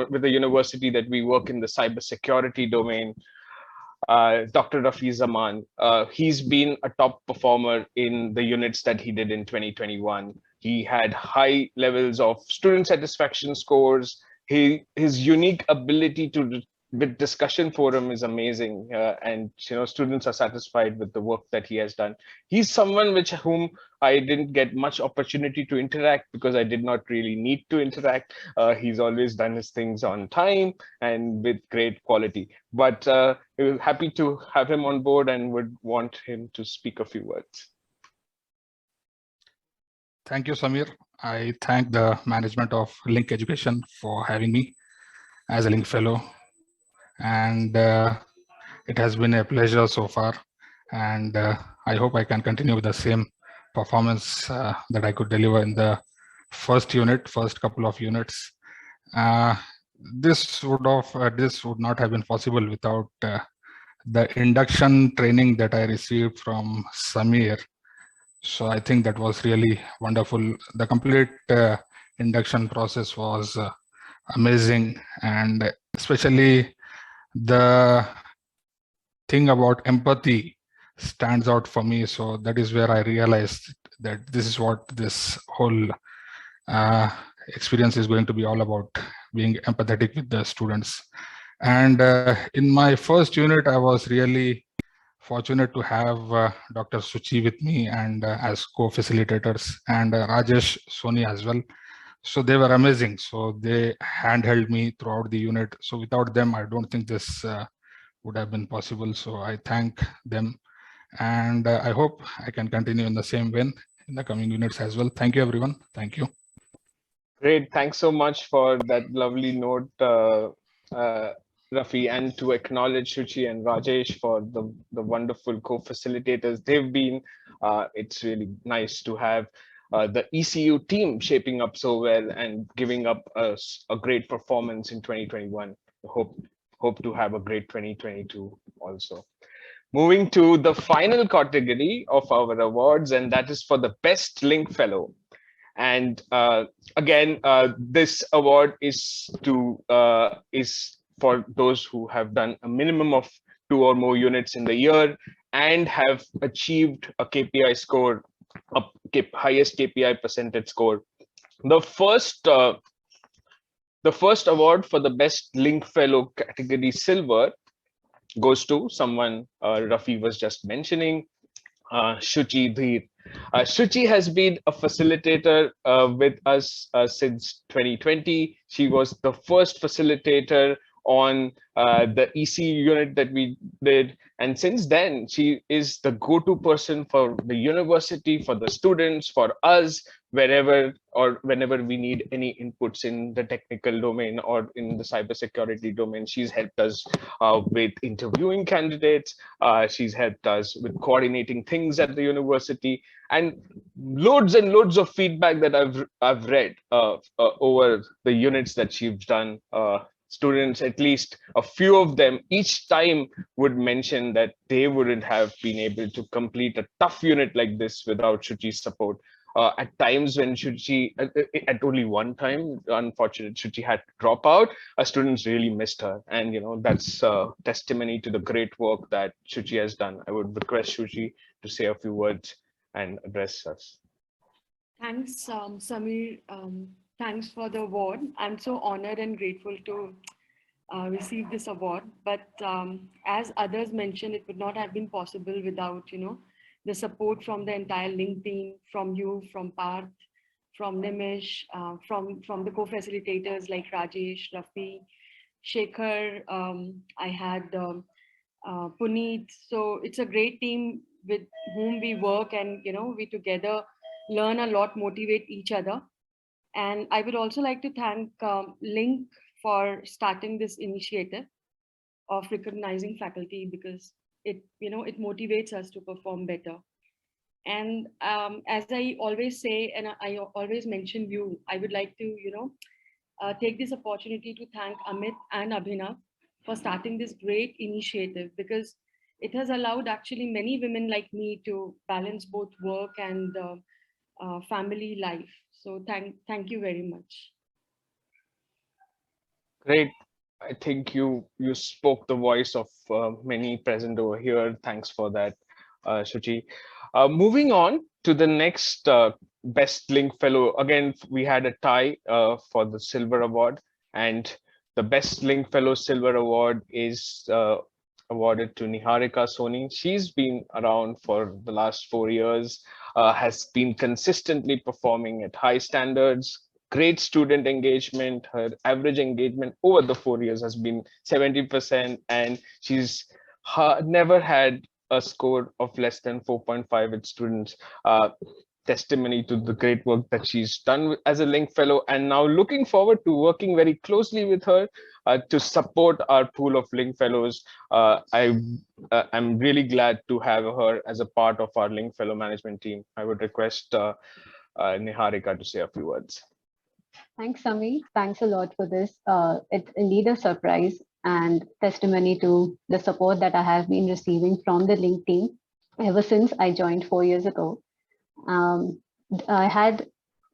with the university that we work in the cybersecurity domain. Dr. Rafi Zaman. He's been a top performer in the units that he did in 2021. He had high levels of student satisfaction scores. His unique ability to with discussion forum is amazing, and students are satisfied with the work that he has done. He's someone with whom I didn't get much opportunity to interact because I did not really need to interact. He's always done his things on time and with great quality. But we're happy to have him on board and would want him to speak a few words.
Thank you, Sameer. I thank the management of LINC Education for having me as a LINC Fellow. And it has been a pleasure so far. And I hope I can continue with the same performance that I could deliver in the first couple of units. This would not have been possible without the induction training that I received from Sameer. So I think that was really wonderful. The complete induction process was amazing, and especially the thing about empathy stands out for me. So that is where I realized that this is what this whole experience is going to be all about, being empathetic with the students. And in my first unit, I was really fortunate to have Dr. Suchi with me and as co-facilitators, and Rajesh, Soni as well. So they were amazing. So they handheld me throughout the unit. So without them, I don't think this would have been possible. So I thank them, and I hope I can continue in the same vein in the coming units as well. Thank you, everyone. Thank you.
Great. Thanks so much for that lovely note, Rafi, and to acknowledge Shuchi and Rajesh for the wonderful co-facilitators they've been. It's really nice to have the ECU team shaping up so well and giving up a great performance in 2021. Hope to have a great 2022 also. Moving to the final category of our awards, and that is for the Best LINC Fellow. And again, this award is for those who have done a minimum of 2 or more units in the year and have achieved a KPI score, highest KPI percentage score. The first award for the Best LINC Fellow category Silver goes to someone Rafi was just mentioning, Shuchi Dheer. Shuchi has been a facilitator with us since 2020. She was the first facilitator on the EC unit that we did. And since then, she is the go-to person for the university, for the students, for us, wherever or whenever we need any inputs in the technical domain or in the cybersecurity domain. She's helped us with interviewing candidates. She's helped us with coordinating things at the university, and loads of feedback that I've read over the units that she's done. Students, at least a few of them, each time would mention that they wouldn't have been able to complete a tough unit like this without Shuchi's support. At times when Shuchi, at only one time, unfortunately, Shuchi had to drop out, students really missed her. And, you know, that's testimony to the great work that Shuchi has done. I would request Shuchi to say a few words and address us.
Thanks, Samir. Thanks for the award. I'm so honored and grateful to receive this award. But as others mentioned, it would not have been possible without, you know, the support from the entire LINC team, from you, from Parth, from Nimish, from the co-facilitators like Rajesh, Rafi, Shekhar. I had Puneet. So it's a great team with whom we work, and you know, we together learn a lot, motivate each other. And I would also like to thank LINC for starting this initiative of recognizing faculty, because it, you know, it motivates us to perform better. And as I always say, and I always mention you, I would like to, you know, take this opportunity to thank Amit and Abhinav for starting this great initiative, because it has allowed actually many women like me to balance both work and family life. So thank you very much.
Great. I think you spoke the voice of many present over here. Thanks for that, Shuchi. Moving on to the next Best LINC Fellow. Again, we had a tie for the Silver Award, and the Best LINC Fellow Silver Award is awarded to Niharika Soni. She's been around for the last 4 years, has been consistently performing at high standards, great student engagement. Her average engagement over the 4 years has been 70%, and she's never had a score of less than 4.5 with students. Testimony to the great work that she's done as a LINC Fellow, and now looking forward to working very closely with her to support our pool of LINC Fellows. I'm really glad to have her as a part of our LINC Fellow management team. I would request Niharika to say a few words.
Thanks, Sami. Thanks a lot for this. It's indeed a surprise and testimony to the support that I have been receiving from the LINC team ever since I joined 4 years ago. I had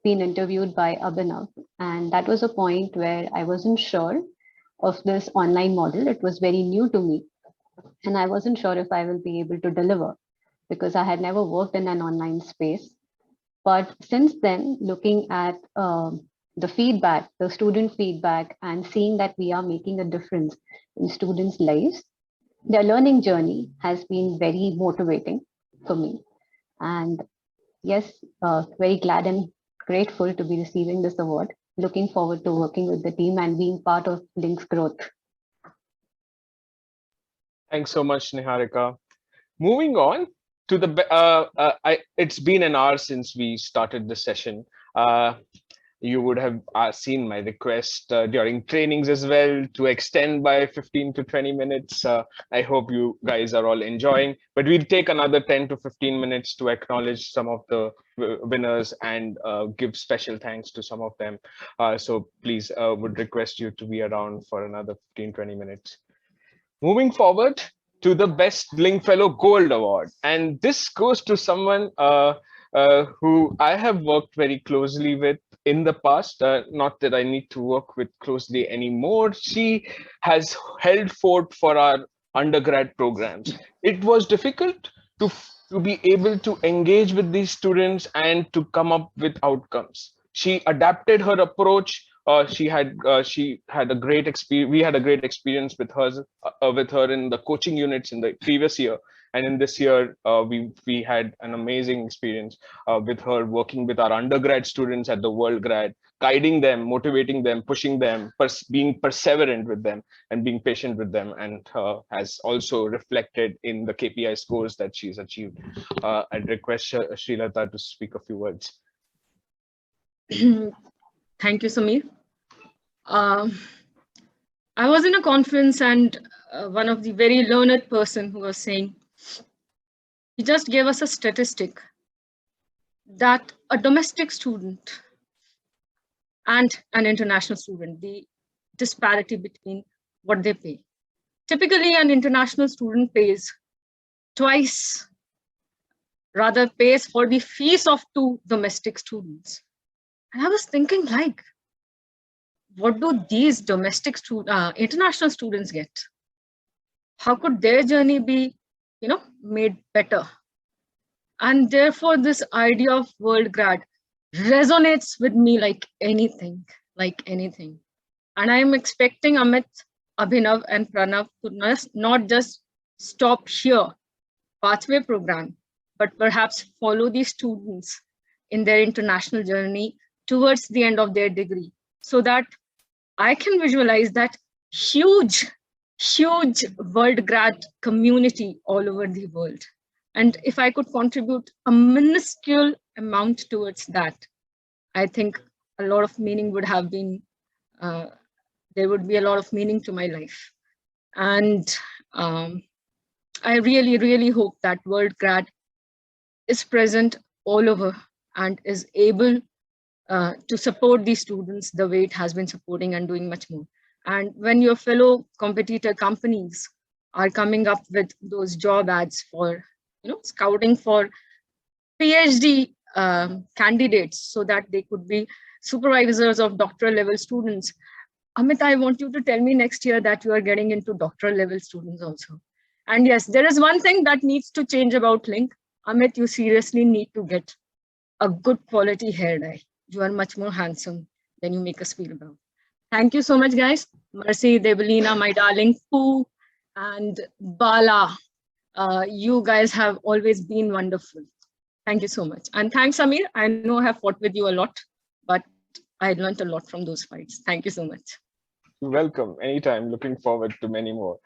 been interviewed by Abhinav, and that was a point where I wasn't sure of this online model. It was very new to me, and I wasn't sure if I will be able to deliver because I had never worked in an online space. But since then, looking at the feedback, the student feedback, and seeing that we are making a difference in students' lives, their learning journey has been very motivating for me. And yes, very glad and grateful to be receiving this award. Looking forward to working with the team and being part of LINC's growth.
Thanks so much, Niharika. Moving on to the, it's been an hour since we started the session. You would have seen my request during trainings as well to extend by 15 to 20 minutes. I hope you guys are all enjoying, but we'll take another 10 to 15 minutes to acknowledge some of the winners and give special thanks to some of them. So please would request you to be around for another 15, 20 minutes. Moving forward to the Best LINC Fellow Gold Award. And this goes to someone who I have worked very closely with in the past. Not that I need to work with closely anymore. She has held fort for our undergrad programs. It was difficult to be able to engage with these students and to come up with outcomes. She adapted her approach. She had a great experience. We had a great experience with her in the coaching units in the previous year, and in this year we had an amazing experience with her working with our undergrad students at the World Grad, guiding them, motivating them, pushing them, being perseverant with them, and being patient with them, and has also reflected in the KPI scores that she's achieved. I'd request Srilata to speak a few words.
Thank you, Samir. I was in a conference and one of the very learned person who was saying, he just gave us a statistic that a domestic student and an international student, the disparity between what they pay. Typically, an international student pays twice, rather pays for the fees of 2 domestic students. And I was thinking, like, what do these international students get? How could their journey be, made better? And therefore, this idea of World Grad resonates with me like anything. And I'm expecting Amit, Abhinav, and Pranav to not just stop here, pathway program, but perhaps follow these students in their international journey towards the end of their degree, so that I can visualize that huge World Grad community all over the world. And if I could contribute a minuscule amount towards that, I think a lot of meaning would have been, there would be a lot of meaning to my life. And I really, really hope that World Grad is present all over and is able to support these students the way it has been supporting and doing much more. And when your fellow competitor companies are coming up with those job ads for, scouting for PhD candidates so that they could be supervisors of doctoral level students, Amit, I want you to tell me next year that you are getting into doctoral level students also. And yes, there is one thing that needs to change about LINC. Amit, you seriously need to get a good quality hair dye. You are much more handsome than you make us feel about. Thank you so much, guys. Mercy, Debalina, my darling, Pooh, and Bala. You guys have always been wonderful. Thank you so much. And thanks, Samir. I know I have fought with you a lot, but I learned a lot from those fights. Thank you so much.
Welcome. Anytime. Looking forward to many more.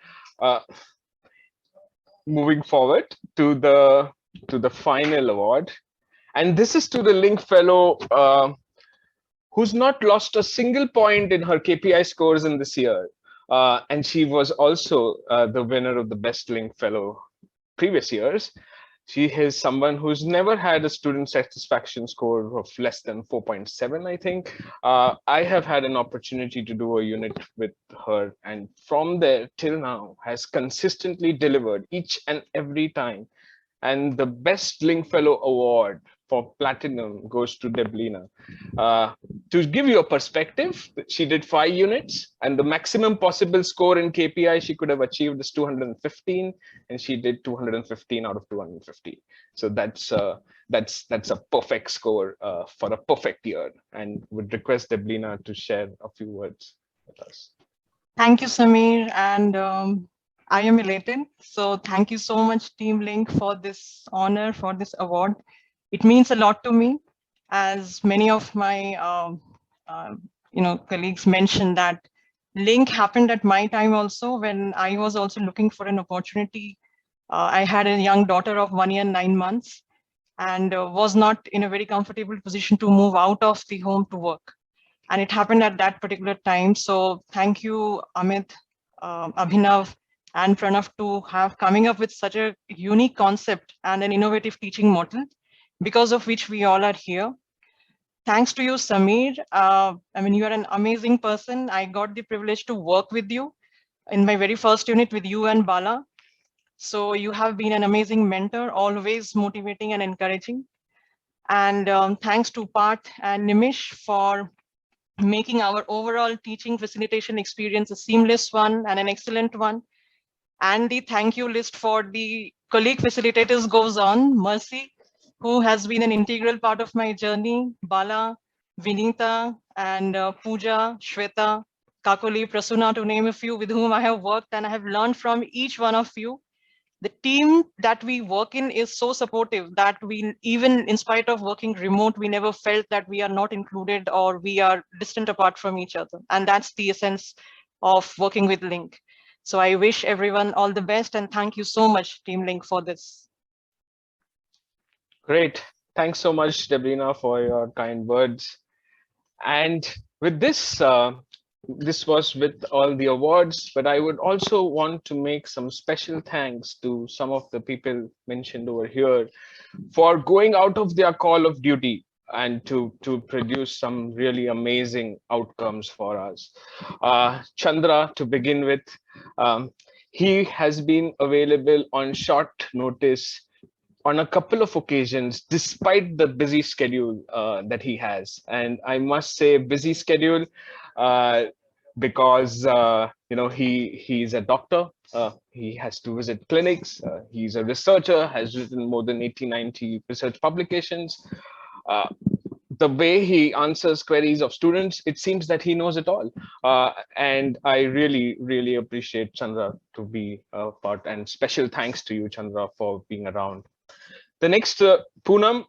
Moving forward to the final award. And this is to the LINC Fellow who's not lost a single point in her KPI scores in this year. And she was also the winner of the Best LINC Fellow previous years. She is someone who's never had a student satisfaction score of less than 4.7, I think. I have had an opportunity to do a unit with her, and from there till now has consistently delivered each and every time. And the Best LINC Fellow Award for Platinum goes to Deblina. To give you a perspective, she did 5 units, and the maximum possible score in KPI she could have achieved is 215, and she did 215 out of 215. So that's a perfect score for a perfect year. And would request Deblina to share a few words with us.
Thank you, Samir, and I am elated. So thank you so much, Team LINC, for this honor, for this award. It means a lot to me, as many of my colleagues mentioned that LINC happened at my time also, when I was also looking for an opportunity. I had a young daughter of 1 year, 9 months, and was not in a very comfortable position to move out of the home to work. And it happened at that particular time. So thank you, Amit, Abhinav, and Pranav to have coming up with such a unique concept and an innovative teaching model, because of which we all are here. Thanks to you, Samir. You are an amazing person. I got the privilege to work with you in my very first unit with you and Bala. So you have been an amazing mentor, always motivating and encouraging. And thanks to Parth and Nimish for making our overall teaching facilitation experience a seamless one and an excellent one. And the thank you list for the colleague facilitators goes on. Mercy, who has been an integral part of my journey, Bala, Vinita, and Pooja, Shweta, Kakoli, Prasuna, to name a few, with whom I have worked, and I have learned from each one of you. The team that we work in is so supportive that we, even in spite of working remote, we never felt that we are not included or we are distant apart from each other. And that's the essence of working with LINC. So I wish everyone all the best, and thank you so much, Team LINC, for this.
Great. Thanks so much, Debrina, for your kind words. And with this, this was with all the awards, but I would also want to make some special thanks to some of the people mentioned over here for going out of their call of duty and to produce some really amazing outcomes for us. Chandra, to begin with, he has been available on short notice on a couple of occasions, despite the busy schedule that he has. And I must say busy schedule because he's a doctor, he has to visit clinics, he's a researcher, has written more than 80-90 research publications. The way he answers queries of students, it seems that he knows it all. And I really, really appreciate Chandra to be a part, and special thanks to you, Chandra, for being around. The next, Poonam.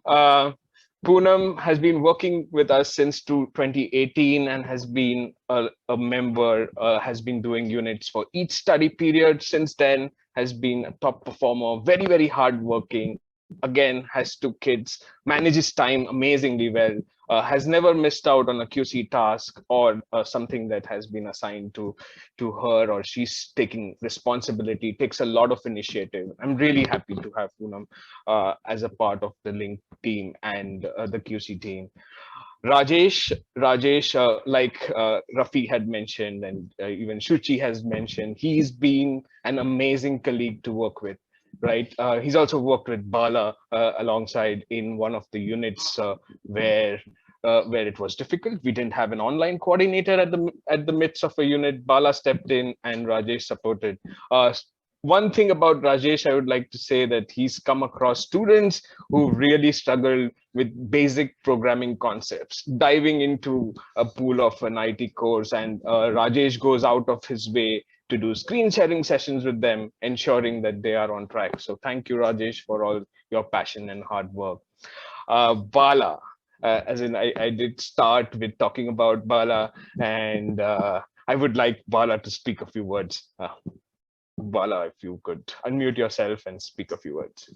Poonam has been working with us since 2018 and has been a member, has been doing units for each study period since then, has been a top performer, very, very hardworking. Again, has 2 kids, manages time amazingly well, has never missed out on a QC task or something that has been assigned to her, or she's taking responsibility, takes a lot of initiative. I'm really happy to have Poonam as a part of the LINC team and the QC team. Rajesh, like Rafi had mentioned, and even Shuchi has mentioned, he's been an amazing colleague to work with. Right, he's also worked with Bala alongside in one of the units where it was difficult. We didn't have an online coordinator at the midst of a unit. Bala stepped in and Rajesh supported. One thing about Rajesh, I would like to say that he's come across students who really struggle with basic programming concepts, diving into a pool of an IT course, and Rajesh goes out of his way to do screen sharing sessions with them, ensuring that they are on track. So thank you, Rajesh, for all your passion and hard work. Bala, as in I did start with talking about Bala, and I would like Bala to speak a few words. Bala, if you could unmute yourself and speak a few words.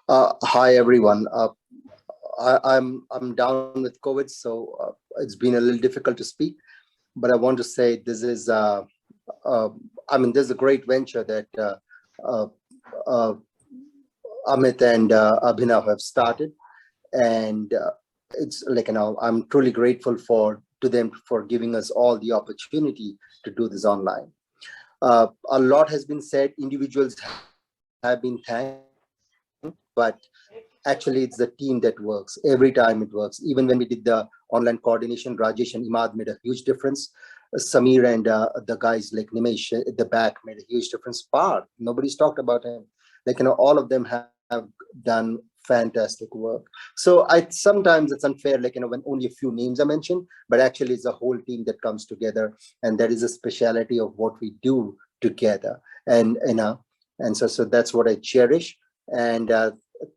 Hi, everyone. I'm down with COVID, so it's been a little difficult to speak. But I want to say this is, this is a great venture that Amit and Abhinav have started. And it's like, I'm truly grateful to them for giving us all the opportunity to do this online. A lot has been said, individuals have been thanked, but actually it's the team that works. Every time it works. Even when we did the online coordination, Rajesh and Imad made a huge difference. Samir and the guys like Nimesh at the back made a huge difference. Parth, nobody's talked about him. All of them have done fantastic work. So sometimes it's unfair, when only a few names are mentioned, but actually it's a whole team that comes together, and that is a speciality of what we do together. And so that's what I cherish. And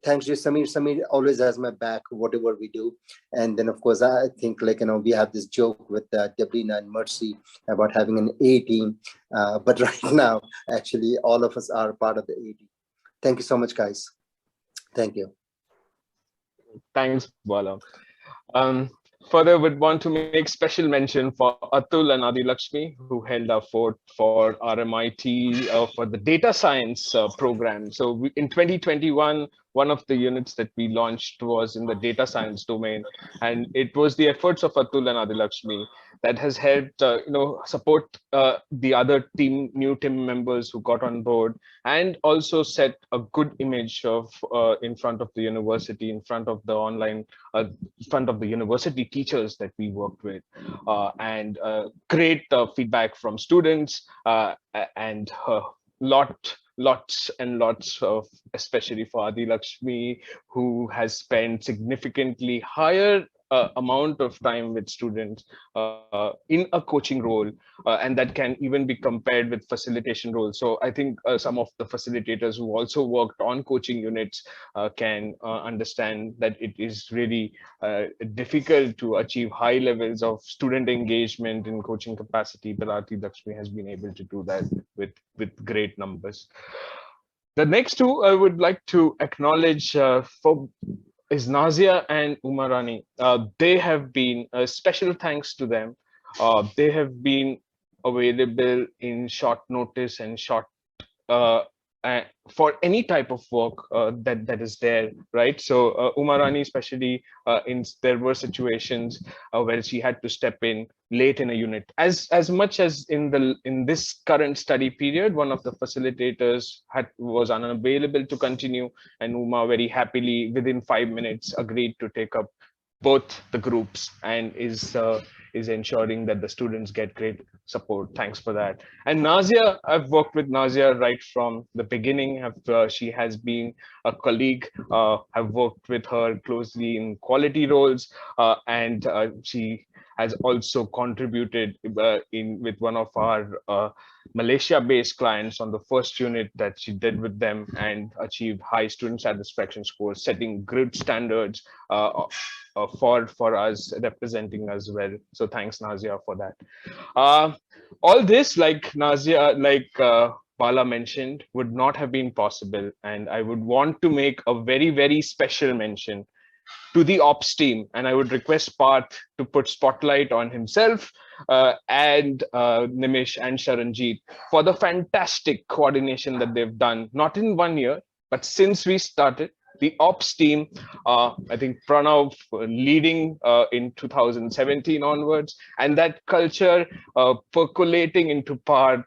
thanks to Samir. Samir always has my back, whatever we do. And then, of course, I think we have this joke with Debrina and Mercy about having an A team. But right now, actually, all of us are part of the A team. Thank you so much, guys. Thank you.
Thanks, Bala. Further, would want to make special mention for Atul and Adi Lakshmi, who held our fort for RMIT for the data science program. So in 2021, one of the units that we launched was in the data science domain, and it was the efforts of Atul and Adilakshmi that has helped support the other new team members who got on board, and also set a good image of in front of the university, in front of the online, in front of the university teachers that we worked with, and great feedback from students, and lots and lots of, especially for Adi Lakshmi, who has spent significantly higher amount of time with students in a coaching role, and that can even be compared with facilitation roles. So I think some of the facilitators who also worked on coaching units can understand that it is really difficult to achieve high levels of student engagement in coaching capacity, but Adi Lakshmi has been able to do that with great numbers. The next two I would like to acknowledge is Nazia and Umarani. They have been, special thanks to them. They have been available in short notice and short for any type of work that is there, right? So Umarani, especially there were situations where she had to step in late in a unit. As much as in this current study period, one of the facilitators was unavailable to continue, and Uma very happily within 5 minutes agreed to take up both the groups and is ensuring that the students get great support. Thanks for that. And Nazia, I've worked with Nazia right from the beginning. She has been a colleague. I've worked with her closely in quality roles, and she has also contributed with one of our Malaysia-based clients on the first unit that she did with them, and achieved high student satisfaction scores, setting good standards for us, representing us well. So thanks, Nazia, for that. All this, like Nazia, Bala mentioned, would not have been possible. And I would want to make a very, very special mention to the ops team. And I would request Parth to put spotlight on himself and Nimish and Sharanjeet for the fantastic coordination that they've done, not in 1 year, but since we started. The ops team, I think Pranav leading in 2017 onwards, and that culture percolating into Parth,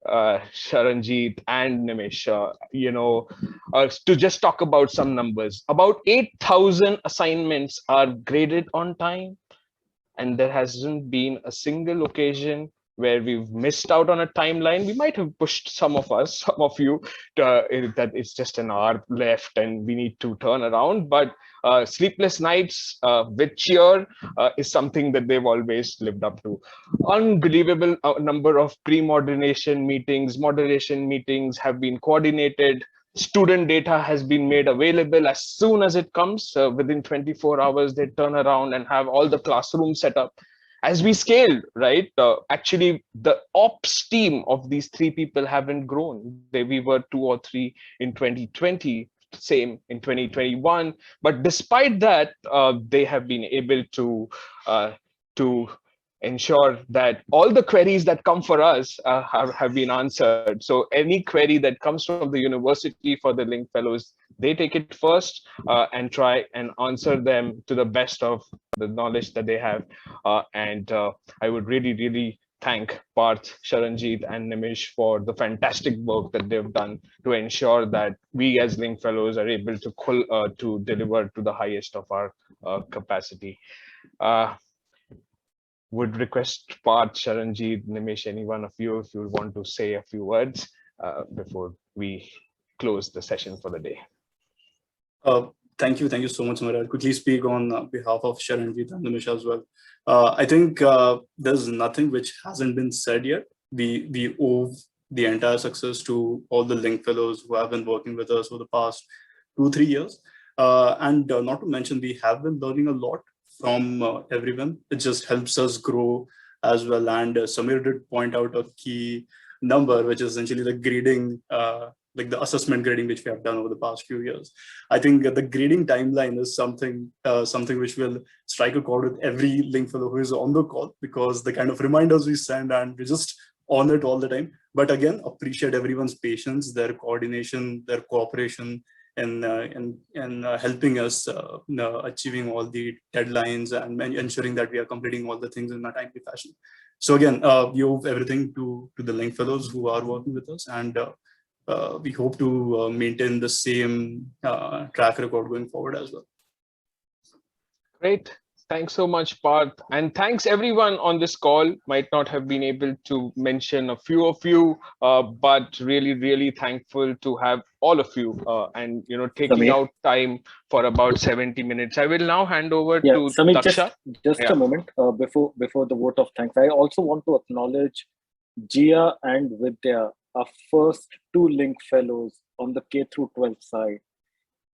Sharanjeet and Nimish, to just talk about some numbers. About 8,000 assignments are graded on time, and there hasn't been a single occasion where we've missed out on a timeline. We might have pushed some of you, that it's just an hour left and we need to turn around. But sleepless nights with cheer is something that they've always lived up to. Unbelievable number of pre-moderation meetings, moderation meetings have been coordinated. Student data has been made available as soon as it comes. Within 24 hours, they turn around and have all the classrooms set up. As we scaled, right? Actually, the ops team of these 3 people haven't grown. We were 2 or 3 in 2020, same in 2021. But despite that, they have been able to ensure that all the queries that come for us have been answered. So any query that comes from the university for the LINC Fellows, they take it first and try and answer them to the best of the knowledge that they have. And I would really, really thank Parth, Sharanjeet and Nimish for the fantastic work that they've done to ensure that we as LINC Fellows are able to deliver to the highest of our capacity. Would request Parth, Sharanjeet, Nimish, any one of you, if you want to say a few words before we close the session for the day.
Thank you so much, Samir. I'll quickly speak on behalf of Sharanjeet and Nimish as well. I think there's nothing which hasn't been said yet. We owe the entire success to all the LINC Fellows who have been working with us for the past 2-3 years. And not to mention, we have been learning a lot from everyone. It just helps us grow as well. And Samir did point out a key number, which is essentially the grading, like the assessment grading, which we have done over the past few years. I think the grading timeline is something which will strike a chord with every LINC Fellow who is on the call, because the kind of reminders we send and we just on it all the time. But again, appreciate everyone's patience, their coordination, their cooperation, helping us achieving all the deadlines and ensuring that we are completing all the things in a timely fashion. So again, we owe everything to the LINC Fellows who are working with us, and we hope to maintain the same track record going forward as well.
Great. Thanks so much, Parth. And thanks everyone on this call. Might not have been able to mention a few of you, but really, really thankful to have all of you and, taking
Samir.
out time for about 70 minutes. I will now hand over to
Samir,
Daksha.
just a moment before the vote of thanks. I also want to acknowledge Jia and Vidya, our first 2 LINC Fellows on the K through 12 side.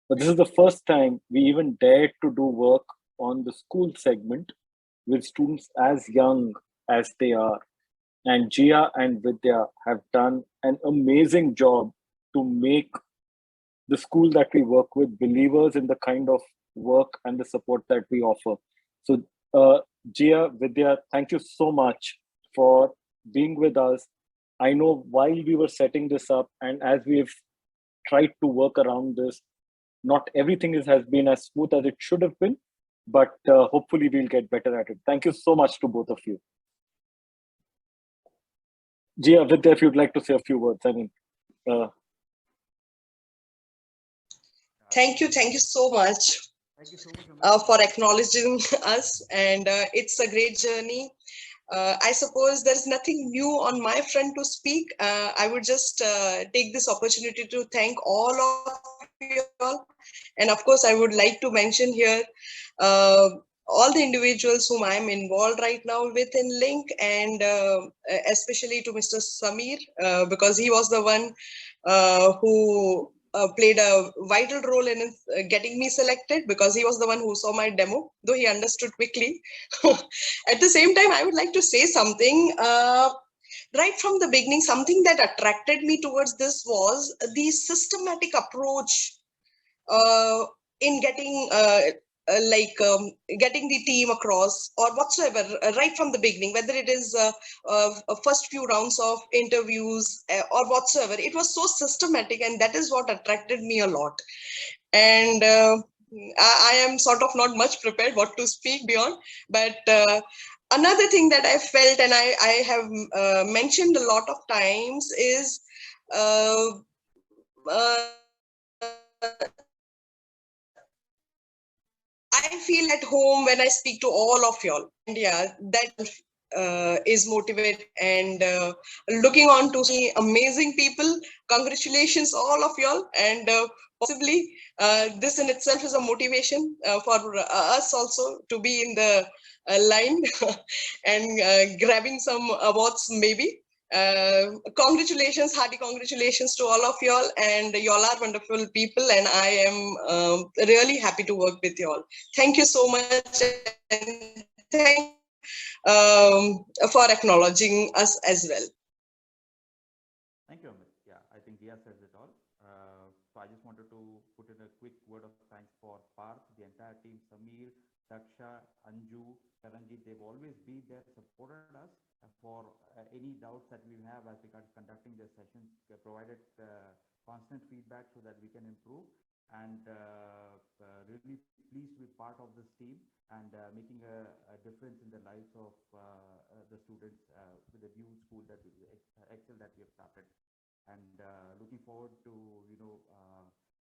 But this is the first time we even dared to do work on the school segment with students as young as they are. And Jia and Vidya have done an amazing job to make the school that we work with believers in the kind of work and the support that we offer. So Jia, Vidya, thank you so much for being with us. I know while we were setting this up and as we've tried to work around this, not everything has been as smooth as it should have been, but hopefully we'll get better at it. Thank you so much to both of you. Jia, Vidya, if you'd like to say a few words,
Thank you so much for acknowledging us, and it's a great journey. I suppose there's nothing new on my front to speak. I would just take this opportunity to thank all of you all. And of course, I would like to mention here all the individuals whom I'm involved right now with in LINC, and especially to Mr. Samir, because he was the one who played a vital role in getting me selected, because he was the one who saw my demo, though he understood quickly. At the same time, I would like to say something. Right from the beginning, something that attracted me towards this was the systematic approach in getting getting the team across or whatsoever, right from the beginning, whether it is first few rounds of interviews or whatsoever. It was so systematic, and that is what attracted me a lot. And I am sort of not much prepared what to speak beyond, but another thing that I felt, and I have mentioned a lot of times, is I feel at home when I speak to all of y'all. And yeah, that is motivated and looking on to see amazing people. Congratulations, all of y'all. And possibly this in itself is a motivation for us also to be in the line and grabbing some awards maybe. Congratulations, hearty congratulations to all of y'all, and y'all are wonderful people, and I am really happy to work with y'all. Thank you so much, and thank for acknowledging us as well.
Thank you, Amit. Yeah, I think Dia says it all. So I just wanted to put in a quick word of thanks for Parth, the entire team, Samir, Daksha, Anju, Karanjit. They've always been there, supported us for any doubts that we have as regards conducting their sessions. They provided constant feedback so that we can improve, and really pleased to be part of this team and making a difference in the lives of the students with the new school that Excel that we have started, and looking forward to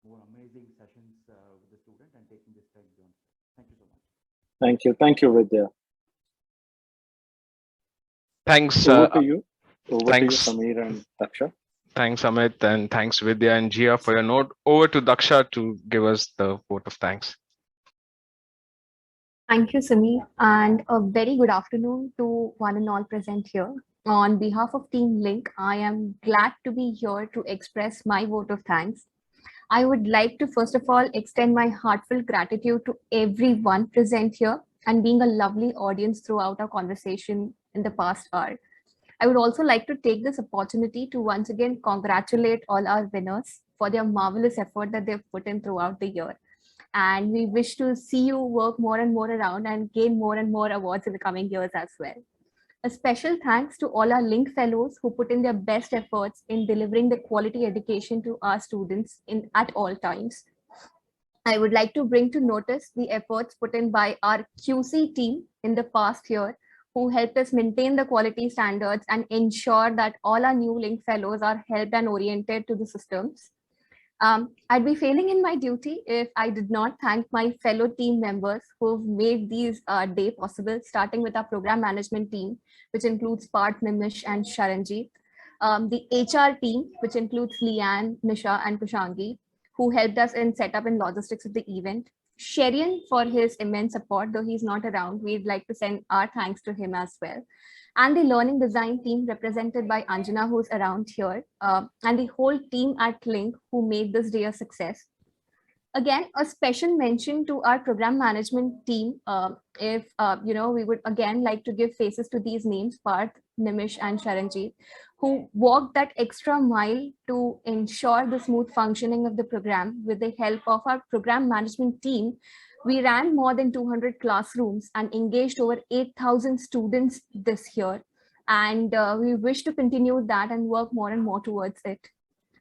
more amazing sessions with the student and taking this time beyond. Thank you so much.
Thank you, Vidya.
Thanks.
Over to you,
Thanks,
Samir and Daksha.
Thanks, Amit, and thanks, Vidya and Jia, for your note. Over to Daksha to give us the vote of thanks.
Thank you, Samir, and a very good afternoon to one and all present here. On behalf of Team LINC, I am glad to be here to express my vote of thanks. I would like to first of all extend my heartfelt gratitude to everyone present here and being a lovely audience throughout our conversation in the past hour. I would also like to take this opportunity to once again congratulate all our winners for their marvelous effort that they've put in throughout the year. And we wish to see you work more and more around and gain more and more awards in the coming years as well. A special thanks to all our LINC fellows who put in their best efforts in delivering the quality education to our students at all times. I would like to bring to notice the efforts put in by our QC team in the past year, who helped us maintain the quality standards and ensure that all our new LINC fellows are helped and oriented to the systems. I'd be failing in my duty if I did not thank my fellow team members who've made these day possible, starting with our program management team, which includes Parth, Nimish, and Sharanjeet. The HR team, which includes Leanne, Nisha, and Kushangi, who helped us in setup and logistics of the event. Sherian for his immense support, though he's not around, we'd like to send our thanks to him as well. And the learning design team represented by Anjana, who's around here, and the whole team at LINC who made this day a success. Again, a special mention to our program management team. We would again like to give faces to these names, Parth, Nimish, and Sharanjeet, who walked that extra mile to ensure the smooth functioning of the program. With the help of our program management team, we ran more than 200 classrooms and engaged over 8,000 students this year. And we wish to continue that and work more and more towards it.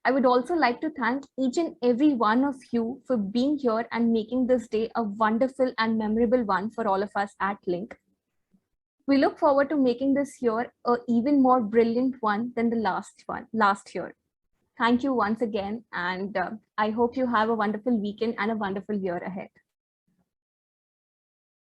I would also like to thank each and every one of you for being here and making this day a wonderful and memorable one for all of us at LINC. We look forward to making this year an even more brilliant one than the last year. Thank you once again, and I hope you have a wonderful weekend and a wonderful year ahead.